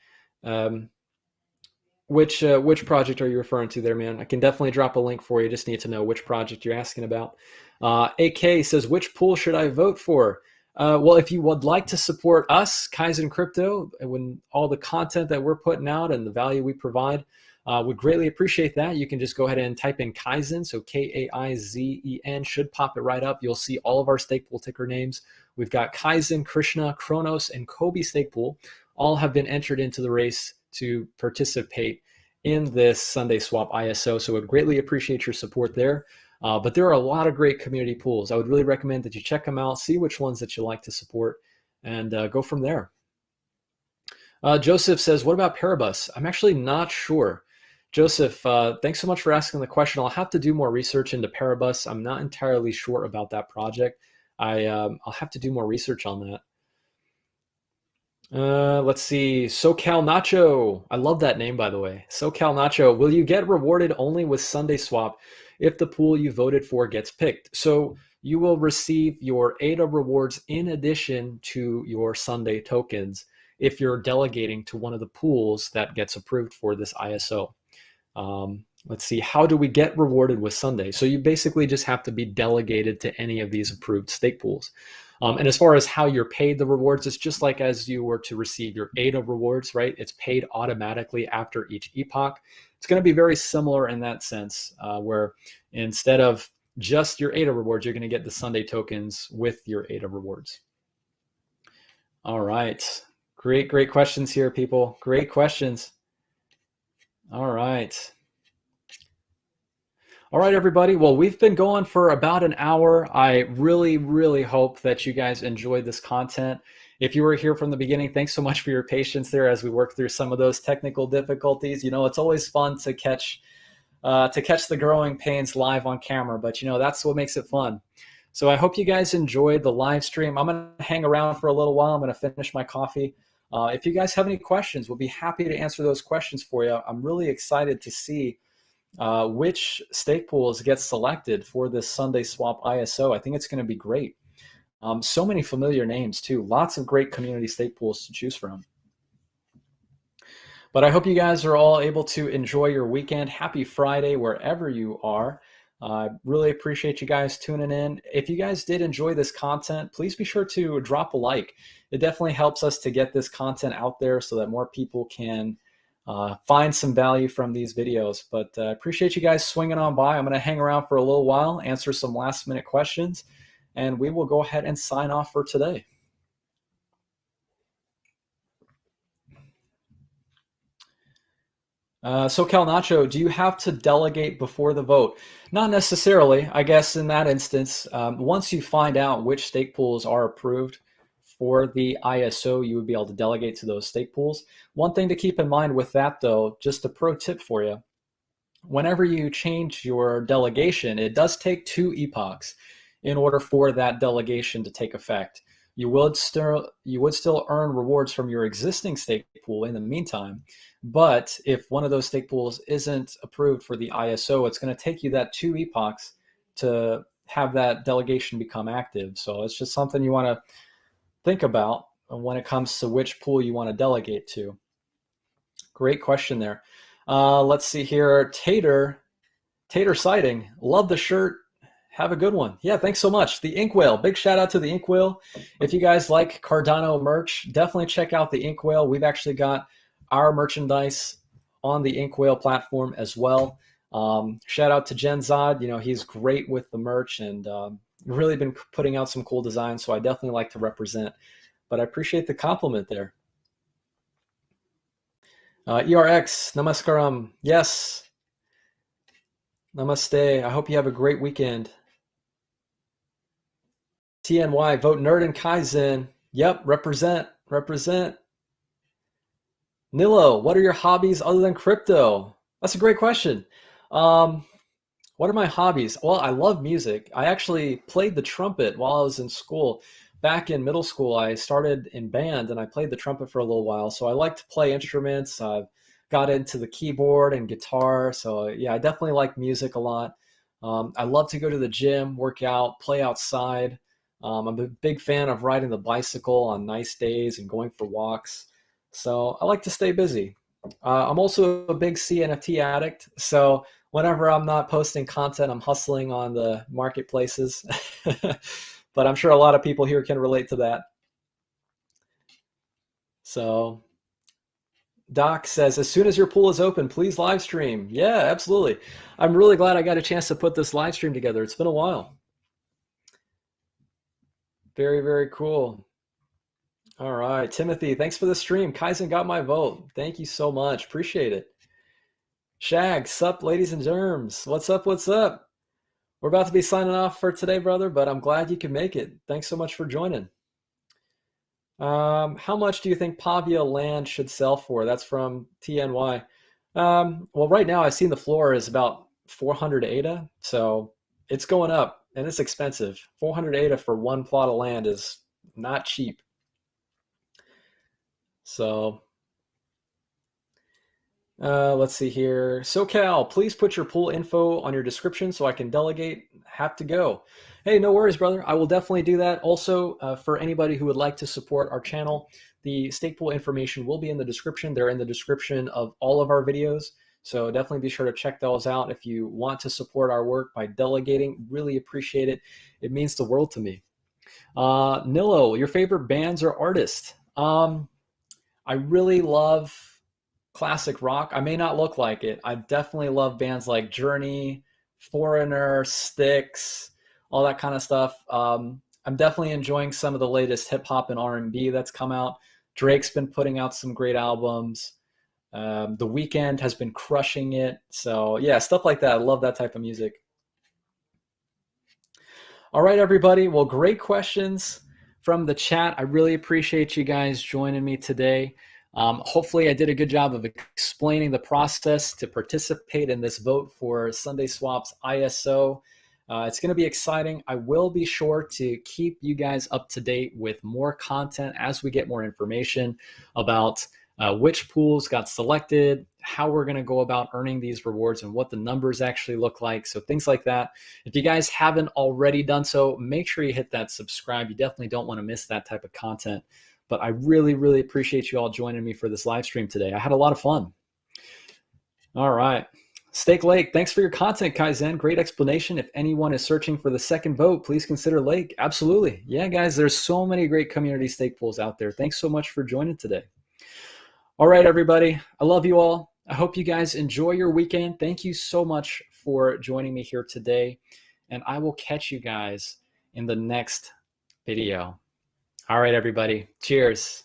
Which project are you referring to there, man? I can definitely drop a link for you. Just need to know which project you're asking about. AK says, which pool should I vote for? Well, if you would like to support us, Kaizen Crypto, when all the content that we're putting out and the value we provide, would greatly appreciate that. You can just go ahead and type in Kaizen, so Kaizen, should pop it right up. You'll see all of our stake pool ticker names. We've got Kaizen, Krishna, Kronos, and Kobe stake pool. All have been entered into the race to participate in this Sundaeswap ISO, so I would greatly appreciate your support there. But there are a lot of great community pools. I would really recommend that you check them out, see which ones that you like to support, and go from there. Joseph says, what about Paribus? I'm actually not sure. Joseph, thanks so much for asking the question. I'll have to do more research into Paribus. I'm not entirely sure about that project. I'll have to do more research on that. Let's see. SoCal Nacho. I love that name, by the way. SoCal Nacho. Will you get rewarded only with Sundaeswap if the pool you voted for gets picked? So you will receive your ADA rewards in addition to your Sunday tokens if you're delegating to one of the pools that gets approved for this ISO. Let's see. How do we get rewarded with Sunday? So you basically just have to be delegated to any of these approved stake pools. And as far as how you're paid the rewards, it's just like as you were to receive your ADA rewards, right? It's paid automatically after each epoch. It's going to be very similar in that sense, where instead of just your ADA rewards, you're going to get the Sunday tokens with your ADA rewards. All right. Great questions here, people. Great questions. All right. All right, everybody. Well, we've been going for about an hour. I really hope that you guys enjoyed this content. If you were here from the beginning, thanks so much for your patience there as we work through some of those technical difficulties. You know, it's always fun to catch the growing pains live on camera, but you know, that's what makes it fun. So I hope you guys enjoyed the live stream. I'm going to hang around for a little while. I'm going to finish my coffee. If you guys have any questions, we'll be happy to answer those questions for you. I'm really excited to see which stake pools get selected for this Sundaeswap ISO. I think it's going to be great. So many familiar names too. Lots of great community stake pools to choose from. But I hope you guys are all able to enjoy your weekend. Happy Friday wherever you are. I really appreciate you guys tuning in. If you guys did enjoy this content, please be sure to drop a like. It definitely helps us to get this content out there so that more people can find some value from these videos. But appreciate you guys swinging on by. I'm going to hang around for a little while, answer some last minute questions, and we will go ahead and sign off for today. SoCal Nacho, do you have to delegate before the vote? Not necessarily. I guess in that instance, once you find out which stake pools are approved for the ISO, you would be able to delegate to those stake pools. One thing to keep in mind with that, though, just a pro tip for you, whenever you change your delegation, it does take 2 epochs in order for that delegation to take effect. You would still earn rewards from your existing stake pool in the meantime, but if one of those stake pools isn't approved for the ISO, it's going to take you that 2 epochs to have that delegation become active. So it's just something you want to think about when it comes to which pool you want to delegate to? Great question there. Let's see here. Tater Sighting. Love the shirt. Have a good one. Yeah, thanks so much. The Inkwhale. Big shout out to the Inkwhale. If you guys like Cardano merch, definitely check out the Inkwhale. We've actually got our merchandise on the Inkwhale platform as well. Shout out to Jen Zod. You know, he's great with the merch and really been putting out some cool designs. So I definitely like to represent. But I appreciate the compliment there. ERX, namaskaram. Yes. Namaste. I hope you have a great weekend. TNY, vote nerd and Kaizen. Yep, represent. Nilo, what are your hobbies other than crypto? That's a great question. What are my hobbies? Well, I love music. I actually played the trumpet while I was in school. Back in middle school, I started in band and I played the trumpet for a little while. So I like to play instruments. I've got into the keyboard and guitar. So yeah, I definitely like music a lot. I love to go to the gym, work out, play outside. I'm a big fan of riding the bicycle on nice days and going for walks. So I like to stay busy. I'm also a big CNFT addict. So whenever I'm not posting content, I'm hustling on the marketplaces. But I'm sure a lot of people here can relate to that. So Doc says, as soon as your pool is open, please live stream. Yeah, absolutely. I'm really glad I got a chance to put this live stream together. It's been a while. Very, very cool. All right, Timothy, thanks for the stream. Kaizen got my vote. Thank you so much. Appreciate it. Shag, sup, ladies and germs. What's up? What's up? We're about to be signing off for today, brother, but I'm glad you could make it. Thanks so much for joining. How much do you think pavia land should sell for? That's from TNY. Well, right now I've seen the floor is about 400 ADA, so it's going up and it's expensive. 400 ADA for one plot of land is not cheap. So let's see here. SoCal, please put your pool info on your description so I can delegate. Have to go. Hey, no worries, brother. I will definitely do that. Also, for anybody who would like to support our channel, the stake pool information will be in the description. They're in the description of all of our videos. So definitely be sure to check those out if you want to support our work by delegating. Really appreciate it. It means the world to me. Nilo, your favorite bands or artists? I really love classic rock. I may not look like it. I definitely love bands like Journey, Foreigner, Styx, all that kind of stuff. I'm definitely enjoying some of the latest hip hop and R&B that's come out. Drake's been putting out some great albums. The Weeknd has been crushing it. So yeah, stuff like that. I love that type of music. All right, everybody. Well, great questions from the chat. I really appreciate you guys joining me today. Hopefully I did a good job of explaining the process to participate in this vote for Sundaeswap's ISO. It's going to be exciting. I will be sure to keep you guys up to date with more content as we get more information about which pools got selected, how we're going to go about earning these rewards, and what the numbers actually look like. So things like that. If you guys haven't already done so, make sure you hit that subscribe. You definitely don't want to miss that type of content. But I really, really appreciate you all joining me for this live stream today. I had a lot of fun. All right. Stake Lake, thanks for your content, Kaizen. Great explanation. If anyone is searching for the second vote, please consider Lake. Absolutely. Yeah, guys, there's so many great community stake pools out there. Thanks so much for joining today. All right, everybody. I love you all. I hope you guys enjoy your weekend. Thank you so much for joining me here today. And I will catch you guys in the next video. All right, everybody. Cheers.